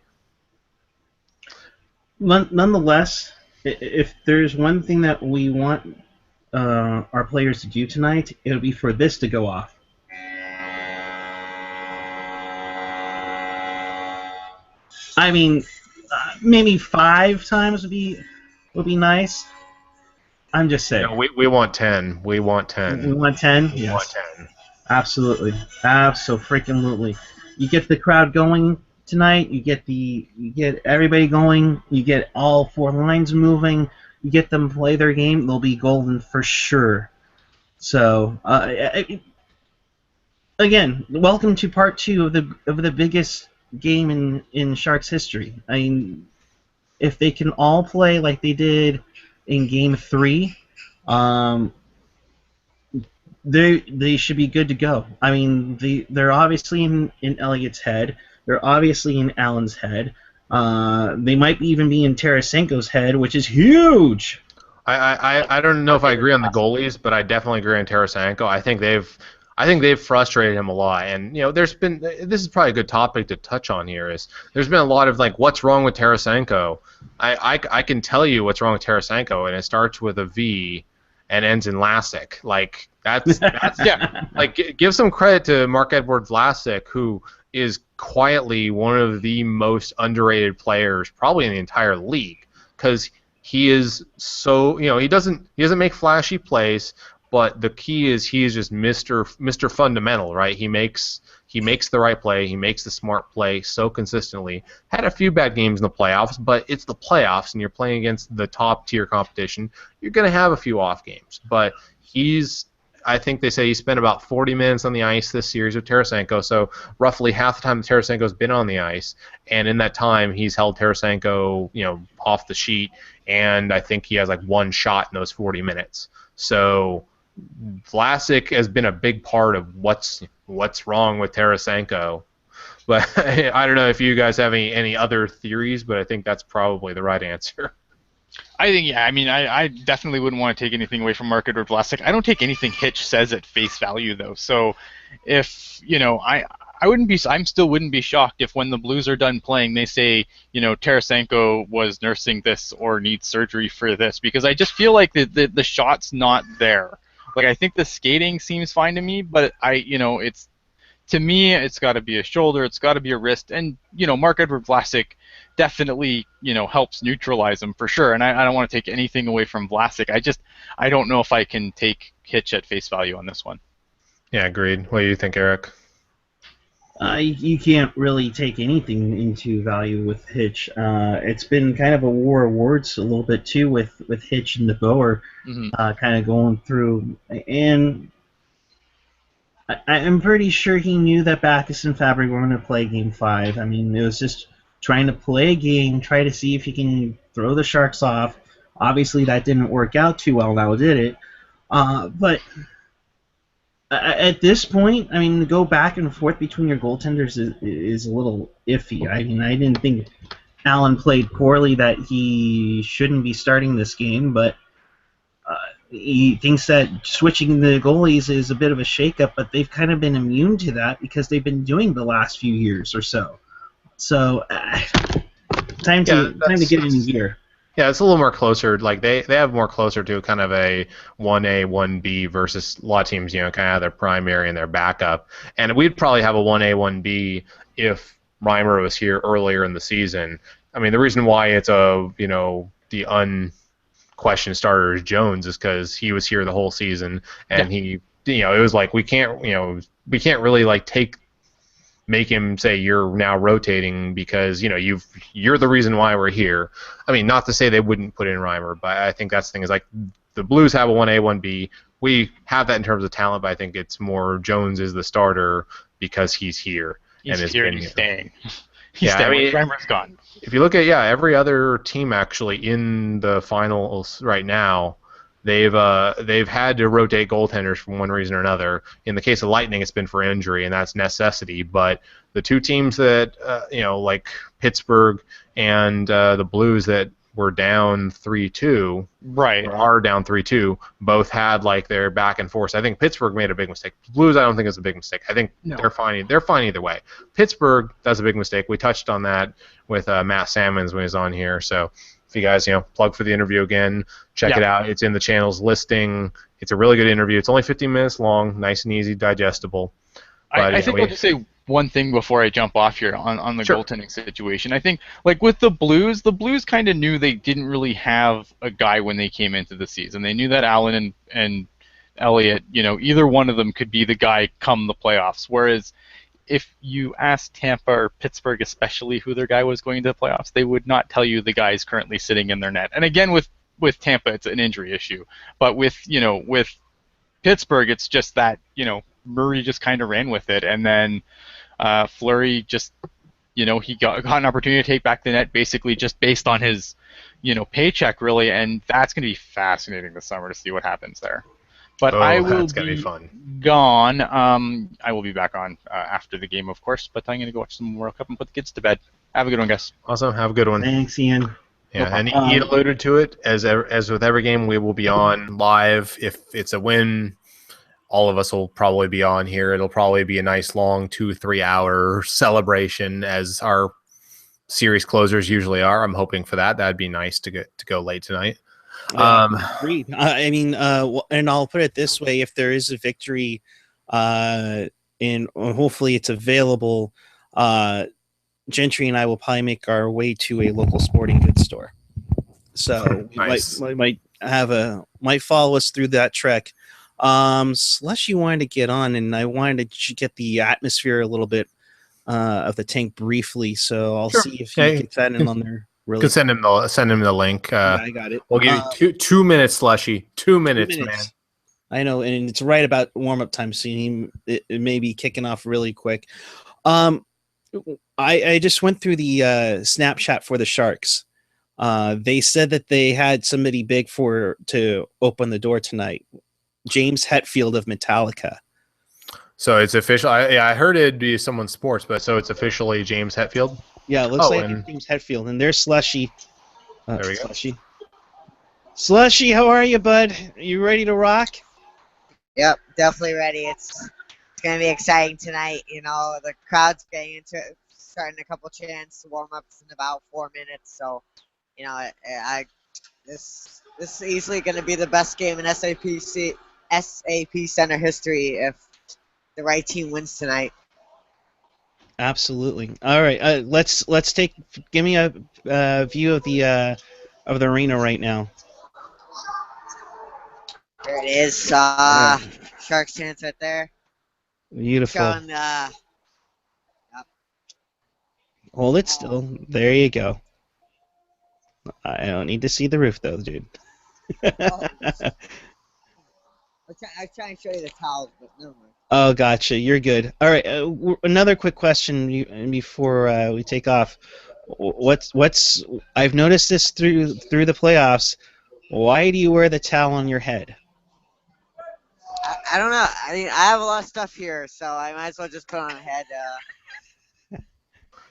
Nonetheless, if there's one thing that we want our players to do tonight, it'll be for this to go off. I mean, maybe 5 times would be nice. I'm just saying. We want 10. We want 10. We want 10? We yes. want 10. Absolutely. Abso-freaking-lutely. You get the crowd going tonight, you get everybody going, you get all 4 lines moving, you get them play their game, they'll be golden for sure. So, again, welcome to part 2 of the biggest game in Sharks history. I mean, if they can all play like they did in Game 3, they should be good to go. I mean, they're obviously in Elliott's head. They're obviously in Allen's head. They might even be in Tarasenko's head, which is huge. I don't know if I agree on the goalies, but I definitely agree on Tarasenko. I think they've frustrated him a lot, and there's been this is probably a good topic to touch on here. Is there's been a lot of like what's wrong with Tarasenko? I can tell you what's wrong with Tarasenko, and it starts with a V and ends in Vlasic. Like that's Yeah. like give some credit to Marc-Edouard Vlasic, who is quietly one of the most underrated players probably in the entire league, because he is so he doesn't make flashy plays, but the key is he is just Mr. Fundamental, right? He makes the right play, he makes the smart play so consistently. Had a few bad games in the playoffs, but it's the playoffs and you're playing against the top tier competition. You're going to have a few off games, but I think they say he spent about 40 minutes on the ice this series with Tarasenko, so roughly half the time Tarasenko's been on the ice, and in that time he's held Tarasenko, off the sheet, and I think he has like one shot in those 40 minutes. So Vlasic has been a big part of what's wrong with Tarasenko. But I don't know if you guys have any other theories, but I think that's probably the right answer. I think, yeah. I mean, I definitely wouldn't want to take anything away from Marc-Edouard Vlasic. I don't take anything Hitch says at face value, though. So, if I still wouldn't be shocked if when the Blues are done playing, they say, Tarasenko was nursing this or needs surgery for this, because I just feel like the shot's not there. Like, I think the skating seems fine to me, but it's, to me, it's got to be a shoulder, it's got to be a wrist, and Marc-Edouard Vlasic definitely helps neutralize him for sure. And I don't want to take anything away from Vlasic. I don't know if I can take Hitch at face value on this one. Yeah, agreed. What do you think, Eric? You can't really take anything into value with Hitch. It's been kind of a war of words a little bit too with Hitch and DeBoer kind of going through, and I'm pretty sure he knew that Backus and Fabry were going to play Game 5. I mean, it was just trying to play a game, try to see if he can throw the Sharks off. Obviously, that didn't work out too well now, did it? But at this point, I mean, to go back and forth between your goaltenders is a little iffy. I mean, I didn't think Allen played poorly, that he shouldn't be starting this game, but he thinks that switching the goalies is a bit of a shakeup, but they've kind of been immune to that because they've been doing the last few years or so. So, time to get in gear. Yeah, it's a little more closer. Like they have more closer to kind of a 1A, 1B versus a lot of teams, kind of their primary and their backup. And we'd probably have a 1A, 1B if Reimer was here earlier in the season. I mean, the reason why it's the unquestioned starter is Jones is because he was here the whole season, and he, it was like we can't really like make him say you're now rotating because you're the reason why we're here. I mean, not to say they wouldn't put in Reimer, but I think that's the thing is like the Blues have a 1A, 1B. We have that in terms of talent, but I think it's more Jones is the starter because he's here. He's here and he's staying. I mean, Reimer's gone. If you look at every other team actually in the finals right now, they've had to rotate goaltenders for one reason or another. In the case of Lightning, it's been for injury, and that's necessity. But the two teams that like Pittsburgh and the Blues that were down 3-2, right, or are down 3-2, both had like their back and forth. I think Pittsburgh made a big mistake. Blues, I don't think is a big mistake. I think they're fine. They're fine either way. Pittsburgh, that's a big mistake. We touched on that with Matt Salmons when he was on here. So if you guys, plug for the interview again, check it out. It's in the channel's listing. It's a really good interview. It's only 15 minutes long, nice and easy, digestible. But, I think I'll just say one thing before I jump off here on the goaltending situation. I think, like with the Blues kind of knew they didn't really have a guy when they came into the season. They knew that Allen and Elliott, either one of them could be the guy come the playoffs. Whereas if you ask Tampa or Pittsburgh especially who their guy was going to the playoffs, they would not tell you the guy is currently sitting in their net. And again, with Tampa, it's an injury issue. But with Pittsburgh, it's just that, Murray just kind of ran with it, and then Fleury just, he got an opportunity to take back the net basically just based on his, paycheck really, and that's going to be fascinating this summer to see what happens there. But I Oh, will that's gonna be be fun. gone. I will be back on after the game, of course. But I'm gonna go watch some World Cup and put the kids to bed. Have a good one, guys. Awesome. Have a good one. Thanks, Ian. Yeah, and he alluded to it as with every game, we will be on live. If it's a win, all of us will probably be on here. It'll probably be a nice long 2-3 hour celebration as our series closers usually are. I'm hoping for that. That'd be nice to go late tonight. Agreed. I mean, and I'll put it this way: if there is a victory, and hopefully it's available, Gentry and I will probably make our way to a local sporting goods store. So Nice. we might follow us through that trek. Slushy wanted to get on, and I wanted to get the atmosphere a little bit of the tank briefly. So I'll see if you can send him on there. Really, can send him the link. I got it. We'll give you 2 minutes, Slushy. 2 minutes, man. I know, and it's right about warm up time, so it may be kicking off really quick. I just went through the Snapchat for the Sharks. They said that they had somebody big to open the door tonight. James Hetfield of Metallica. So it's official. I heard it'd be someone's sports, but so it's officially James Hetfield. Yeah, it looks like James Hetfield, and there's Slushy. There we go. Slushy, how are you, bud? You ready to rock? Yep, definitely ready. It's gonna be exciting tonight. You know, the crowd's getting into it, starting a couple chants, warm ups in about 4 minutes. So, you know, this is easily gonna be the best game in SAP Center history if the right team wins tonight. Absolutely. All right, give me a view of the arena right now. There it is. Sharks chants right there. Beautiful. Showing, Hold it still. There you go. I don't need to see the roof though, dude. I was trying to show you the towels, but never mind. Oh, gotcha. You're good. All right. Another quick question before we take off. I've noticed this through the playoffs. Why do you wear the towel on your head? I don't know. I mean, I have a lot of stuff here, so I might as well just put it on my head.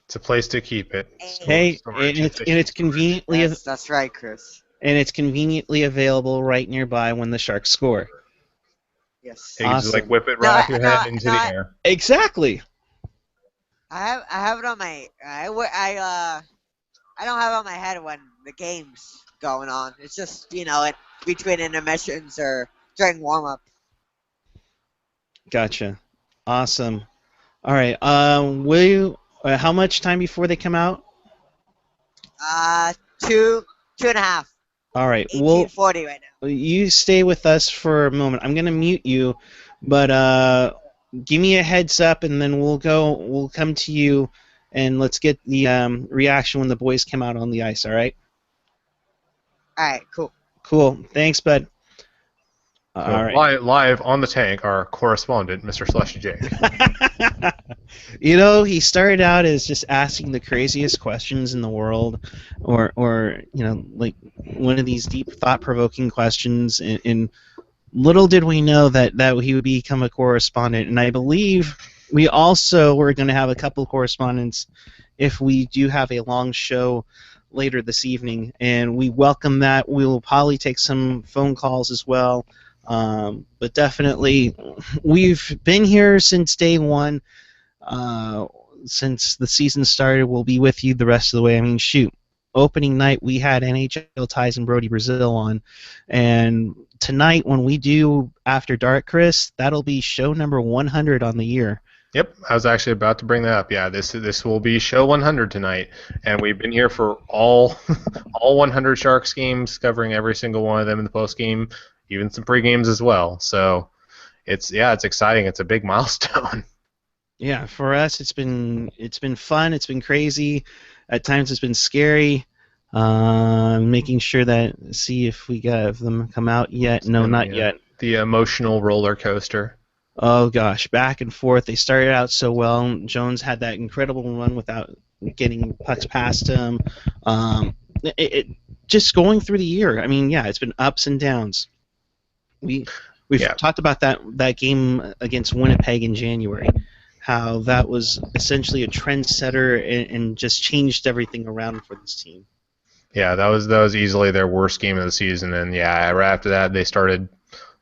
It's a place to keep it. Hey, and it's conveniently. That's right, Chris. And it's conveniently available right nearby when the Sharks score. Yes. You can just like whip it right off your head into the air. Exactly. I have it on my. I don't have it on my head when the game's going on. It's just between intermissions or during warm up. Gotcha. Awesome. All right. Will you? How much time before they come out? 2.5. All right. 18:40 right now. You stay with us for a moment. I'm gonna mute you, but give me a heads up, and then we'll come to you, and let's get the reaction when the boys come out on the ice. All right. All right. Cool. Cool. Thanks, bud. So all right. Live on the tank, our correspondent, Mr. Slushy J. He started out as just asking the craziest questions in the world, or like one of these deep, thought-provoking questions. And little did we know that he would become a correspondent. And I believe we also were going to have a couple of correspondents if we do have a long show later this evening, and we welcome that. We will probably take some phone calls as well. But definitely, we've been here since day one. Since the season started, we'll be with you the rest of the way. I mean, shoot. Opening night, we had NHL Ties and Brody Brazil on. And tonight, when we do After Dark, Chris, that'll be show number 100 on the year. Yep, I was actually about to bring that up. Yeah, this will be show 100 tonight, and we've been here for all 100 Sharks games, covering every single one of them in the post game, even some pre-games as well. So it's exciting. It's a big milestone. Yeah, for us, it's been fun. It's been crazy. At times, it's been scary. Making sure see if we got them come out yet. No, not yet. The emotional roller coaster. Oh gosh, back and forth. They started out so well. Jones had that incredible run without getting pucks past him. Just going through the year. I mean, yeah, it's been ups and downs. We've Yeah. talked about that game against Winnipeg in January, how that was essentially a trendsetter and just changed everything around for this team. Yeah, that was easily their worst game of the season, and yeah, right after that they started.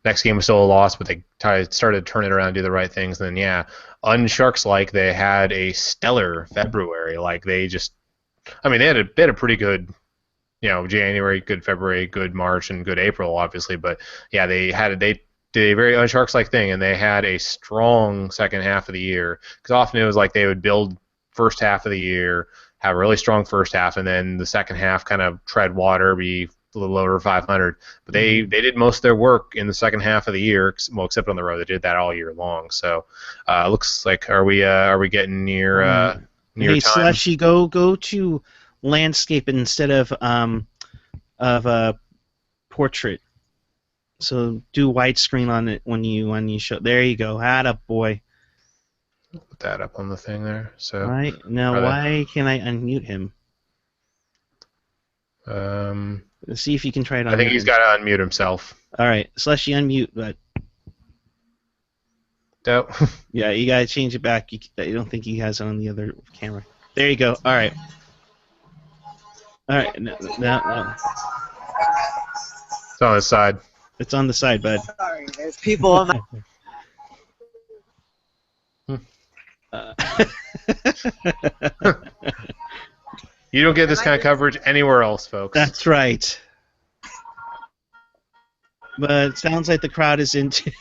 Next game was still a loss, but they started to turn it around and do the right things. And then yeah, unsharks like they had a stellar February. Like they just, I mean, they had a pretty good, January, good February, good March, and good April, obviously. But yeah, they did a very unsharks like thing, and they had a strong second half of the year. Because often it was like they would build first half of the year, have a really strong first half, and then the second half kind of tread water, be a little over 500. But they did most of their work in the second half of the year, well, except on the road. They did that all year long. So looks like are we getting near Hey, time? Slushy, go to landscape instead of portrait. So do widescreen on it when you show. There you go. Atta boy. Put that up on the thing there. So All right. Now, why can't I unmute him? Let's see if you can try it on. I think he's got to unmute himself. All right, Slushy, unmute, but. Dope. Yeah, you gotta change it back. I don't think he has it on the other camera. There you go. All right. All right. No. It's on his side. It's on the side, bud. Sorry, there's people on my. You don't get this kind of coverage anywhere else, folks. That's right. But it sounds like the crowd is into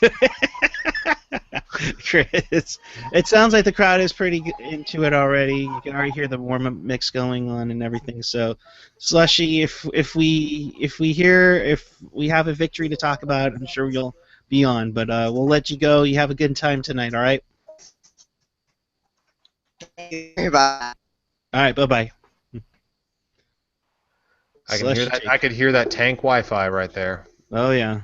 Chris. It sounds like the crowd is pretty into it already. You can already hear the warm-up mix going on and everything. So, Slushy, if we have a victory to talk about, I'm sure you'll be on. But we'll let you go. You have a good time tonight. All right. Bye. All right. Bye-bye. I can hear that. I could hear that tank Wi-Fi right there. Oh yeah.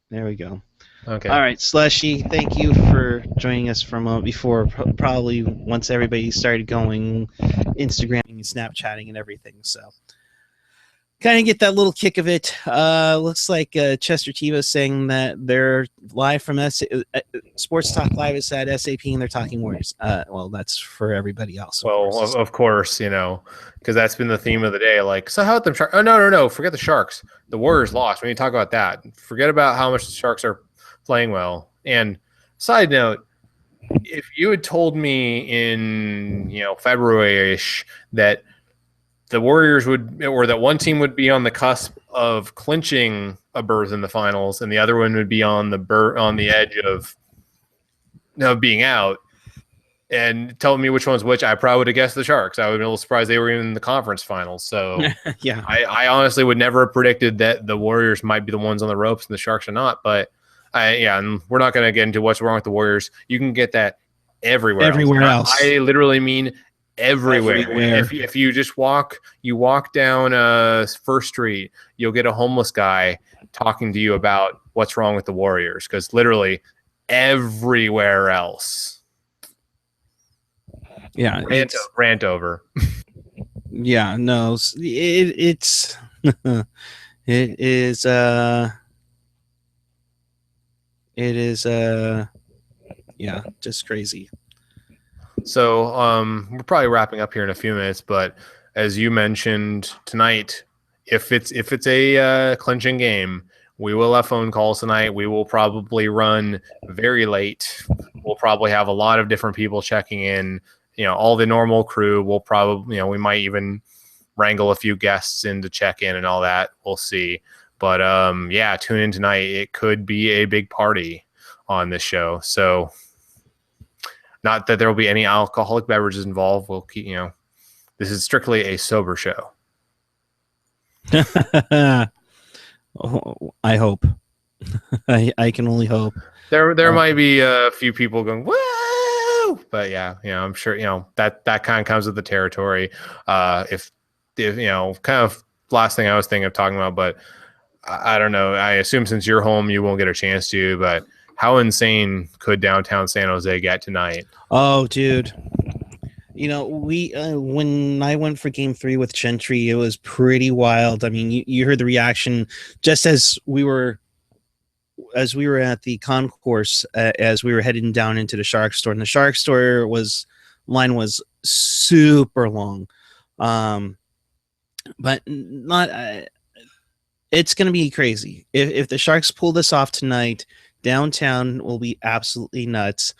There we go. Okay. All right, Slushy, thank you for joining us from before. Probably once everybody started going, Instagramming and Snapchatting and everything. So, kind of get that little kick of it. Looks like Chester Tivo saying that they're live from Sports Talk Live is at SAP and they're talking Warriors. Well, that's for everybody else. Of course, because that's been the theme of the day. Like, so how about them Sharks? Oh, no, forget the Sharks. The Warriors lost. We need to talk about that. Forget about how much the Sharks are playing well. And side note, if you had told me in February-ish that the Warriors or that one team would be on the cusp of clinching a berth in the finals, and the other one would be on the edge of being out, and telling me which one's which, I probably would have guessed the Sharks. I would have been a little surprised they were even in the conference finals. So yeah, I honestly would never have predicted that the Warriors might be the ones on the ropes and the Sharks are not. But and we're not going to get into what's wrong with the Warriors. You can get that everywhere else. I literally mean everywhere. If you just walk down First Street, you'll get a homeless guy talking to you about what's wrong with the Warriors, because literally everywhere else. Yeah, rant over. Yeah, no, it's it is yeah, just crazy. So we're probably wrapping up here in a few minutes, but as you mentioned tonight, if it's a clinching game, we will have phone calls tonight. We will probably run very late. We'll probably have a lot of different people checking in. All the normal crew. We'll probably, we might even wrangle a few guests in to check in and all that. We'll see. But yeah, tune in tonight. It could be a big party on this show. So not that there will be any alcoholic beverages involved. We'll keep, this is strictly a sober show. Oh, I hope. I can only hope. There might be a few people going, woo! But yeah, I'm sure, that kind of comes with the territory. If kind of last thing I was thinking of talking about, but I don't know. I assume since you're home, you won't get a chance to, but how insane could downtown San Jose get tonight? Oh, dude. We when I went for Game 3 with Gentry, it was pretty wild. I mean, you heard the reaction just as we were as we were at the concourse, as we were heading down into the Shark store, and the Shark store line was super long, but not. It's going to be crazy if the Sharks pull this off tonight. Downtown will be absolutely nuts.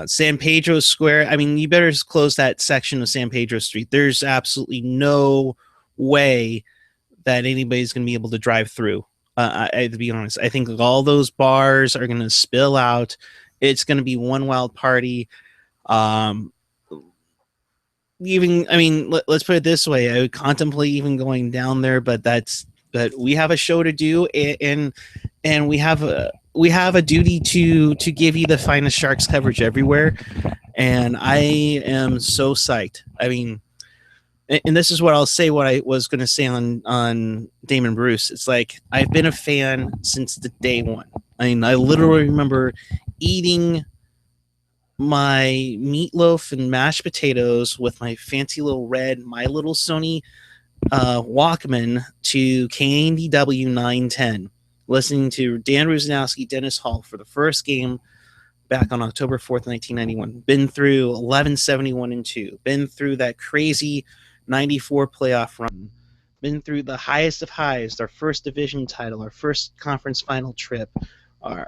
San Pedro Square. I mean, you better close that section of San Pedro Street. There's absolutely no way that anybody's going to be able to drive through. To be honest, I think all those bars are going to spill out. It's going to be one wild party. Let's put it this way: I would contemplate even going down there, but we have a show to do, and we have a duty to give you the finest Sharks coverage everywhere. And I am so psyched. I mean, and this is what I'll say, what I was going to say on Damon Bruce. It's like, I've been a fan since the day one. I mean, I literally remember eating my meatloaf and mashed potatoes with my fancy little red My Little Sony Walkman to KNDW 910, listening to Dan Rusanowski, Dennis Hall for the first game back on October 4th, 1991. Been through 1171-2. Been through that crazy 94 playoff run. Been through the highest of highs, our first division title, our first conference final trip, our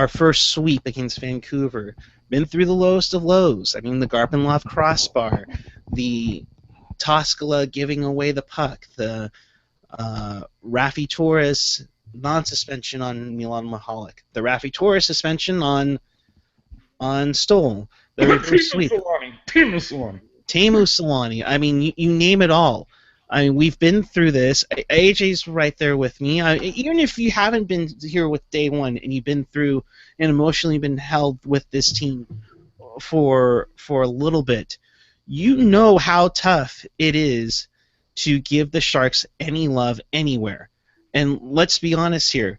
first sweep against Vancouver. Been through the lowest of lows. I mean, the Garpenlov crossbar, the Toskala giving away the puck, the Raffi Torres non-suspension on Milan Mahalik, the Raffi Torres suspension on Stoll, the reverse sweep. Teemu Solani. I mean, you name it all. I mean, we've been through this. AJ's right there with me. Even if you haven't been here with day one and you've been through and emotionally been held with this team for a little bit, you know how tough it is to give the Sharks any love anywhere. And let's be honest here.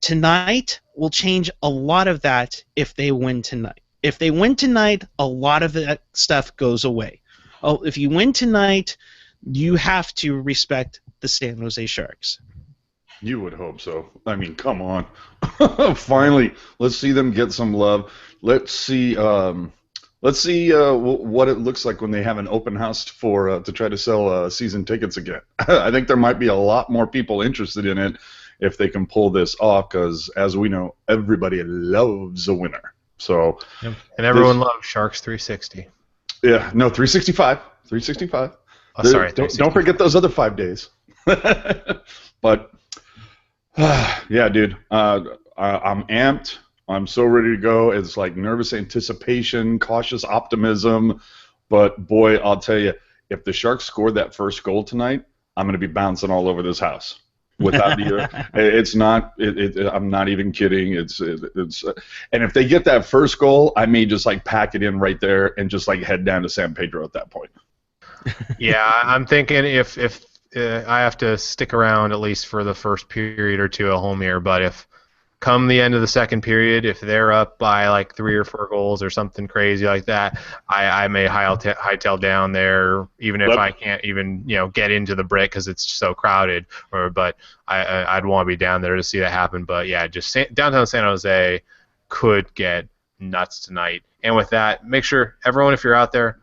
Tonight will change a lot of that if they win tonight. If they win tonight, a lot of that stuff goes away. Oh, if you win tonight, you have to respect the San Jose Sharks. You would hope so. I mean, come on. Finally, let's see them get some love. Let's see what it looks like when they have an open house to try to sell season tickets again. I think there might be a lot more people interested in it if they can pull this off, because, as we know, everybody loves a winner. So, yep. And everyone loves Sharks 360. Yeah, no, 365. 365. Oh, sorry. Don't forget those other 5 days. But, yeah, dude, I'm amped. I'm so ready to go. It's like nervous anticipation, cautious optimism. But, boy, I'll tell you, if the Sharks scored that first goal tonight, I'm going to be bouncing all over this house. Without it's not. I'm not even kidding. It's and if they get that first goal, I may just like pack it in right there and just like head down to San Pedro at that point. Yeah, I'm thinking if I have to stick around at least for the first period or two at home here, but if come the end of the second period, if they're up by like 3 or 4 goals or something crazy like that, I may hightail down there, even if I can't even get into the brick because it's so crowded. But I'd want to be down there to see that happen. But yeah, just downtown San Jose could get nuts tonight. And with that, make sure everyone, if you're out there,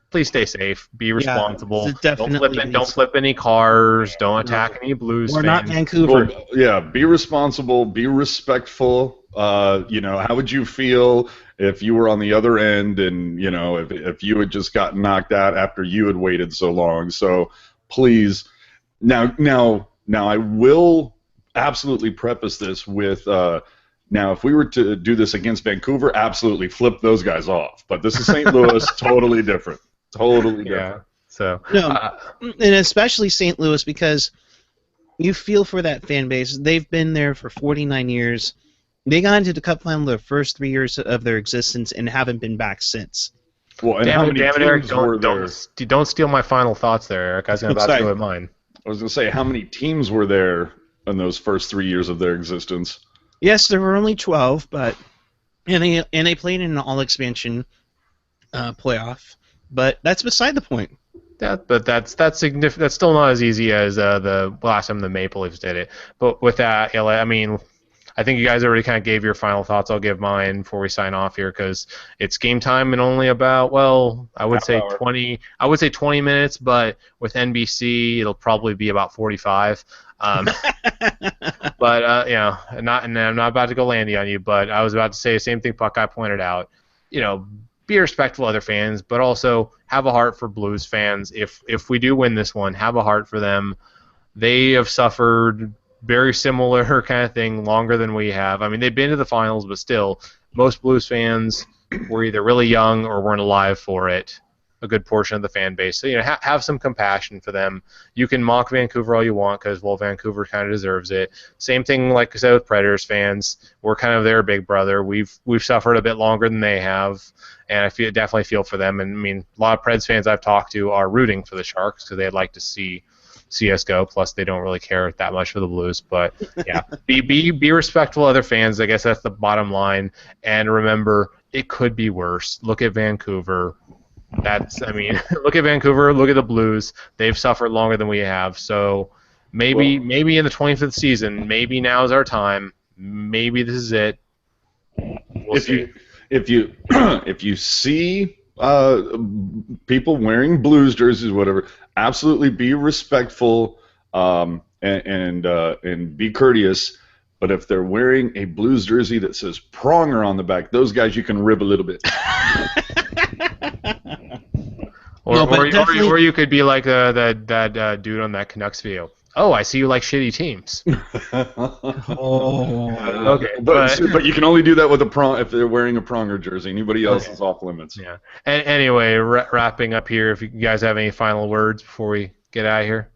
please stay safe. Be responsible. Don't flip any cars. Don't attack any Blues We're fans. not Vancouver. Well, yeah, be responsible. Be respectful. How would you feel if you were on the other end and if you had just gotten knocked out after you had waited so long? So please, now I will absolutely preface this with. Now, if we were to do this against Vancouver, absolutely flip those guys off. But this is St. Louis, totally different. Totally different. Yeah. So, and especially St. Louis, because you feel for that fan base. They've been there for 49 years. They got into the Cup final the first 3 years of their existence and haven't been back since. Well, and damn it, Eric! Don't steal my final thoughts there, Eric. I was about to go with mine. I was going to say, how many teams were there in those first 3 years of their existence? Yes, there were only 12, but and they played in an all-expansion playoff. But that's beside the point. But that's significant. That's still not as easy as the last time the Maple Leafs did it. But with that, I mean, I think you guys already kind of gave your final thoughts. I'll give mine before we sign off here because it's game time in only about, well, I would Half say hour. 20. I would say 20 minutes, but with NBC, it'll probably be about 45. But and I'm not about to go landy on you, but I was about to say the same thing Puckeye pointed out. Be respectful of other fans, but also have a heart for Blues fans. If we do win this one, have a heart for them. They have suffered very similar kind of thing longer than we have. I mean, they've been to the finals, but still, most Blues fans were either really young or weren't alive for it. A good portion of the fan base. So have some compassion for them. You can mock Vancouver all you want because Vancouver kind of deserves it. Same thing, like I said, with Predators fans. We're kind of their big brother. We've suffered a bit longer than they have, and I definitely feel for them. And I mean, a lot of Preds fans I've talked to are rooting for the Sharks because they'd like to see CS:GO. Plus, they don't really care that much for the Blues. But yeah, be respectful of other fans. I guess that's the bottom line. And remember, it could be worse. Look at Vancouver. Look at Vancouver. Look at the Blues. They've suffered longer than we have. So maybe in the 25th season, maybe now is our time. Maybe this is it. We'll see. If you see people wearing Blues jerseys, whatever, absolutely be respectful and be courteous. But if they're wearing a Blues jersey that says Pronger on the back, those guys you can rib a little bit. Or you could be like that dude on that Canucks video. Oh, I see you like shitty teams. Okay, but you can only do that with if they're wearing a Pronger jersey. Anybody else is off limits. Yeah. And anyway, wrapping up here. If you guys have any final words before we get out of here.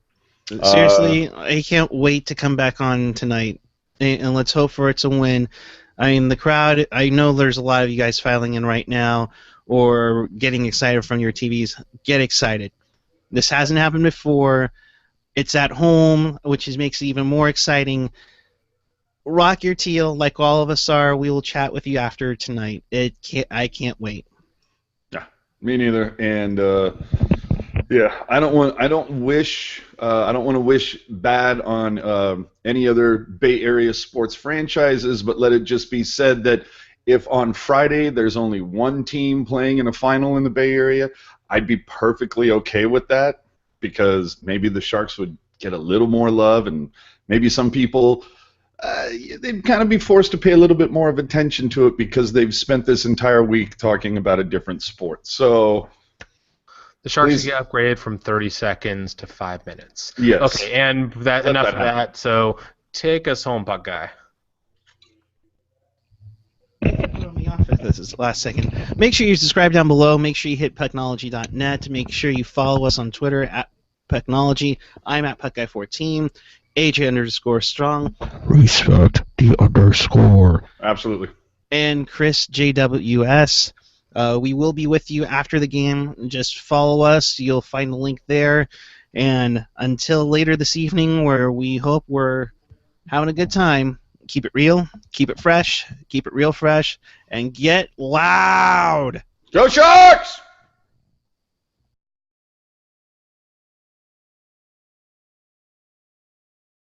Seriously, I can't wait to come back on tonight, and let's hope for it's a win. I mean, the crowd. I know there's a lot of you guys filing in right now or getting excited from your TVs. Get excited. This hasn't happened before. It's at home, which makes it even more exciting. Rock your teal like all of us are. We will chat with you after tonight. I can't wait. Yeah, me neither. And I don't want to wish bad on any other Bay Area sports franchises, but let it just be said that if on Friday there's only one team playing in a final in the Bay Area, I'd be perfectly okay with that because maybe the Sharks would get a little more love and maybe some people, they'd kind of be forced to pay a little bit more of attention to it because they've spent this entire week talking about a different sport. So the Sharks get upgraded from 30 seconds to 5 minutes. Yes. Okay, and enough of that. So take us home, Puck Guy. This is the last second. Make sure you subscribe down below. Make sure you hit Pucknology.net. Make sure you follow us on Twitter at Pucknology. I'm at PuckGuy14. AJ_Strong. Respect the underscore. Absolutely. And Chris JWS. We will be with you after the game. Just follow us. You'll find the link there. And until later this evening, where we hope we're having a good time, keep it real, keep it fresh, keep it real fresh, and get loud. Go Sharks!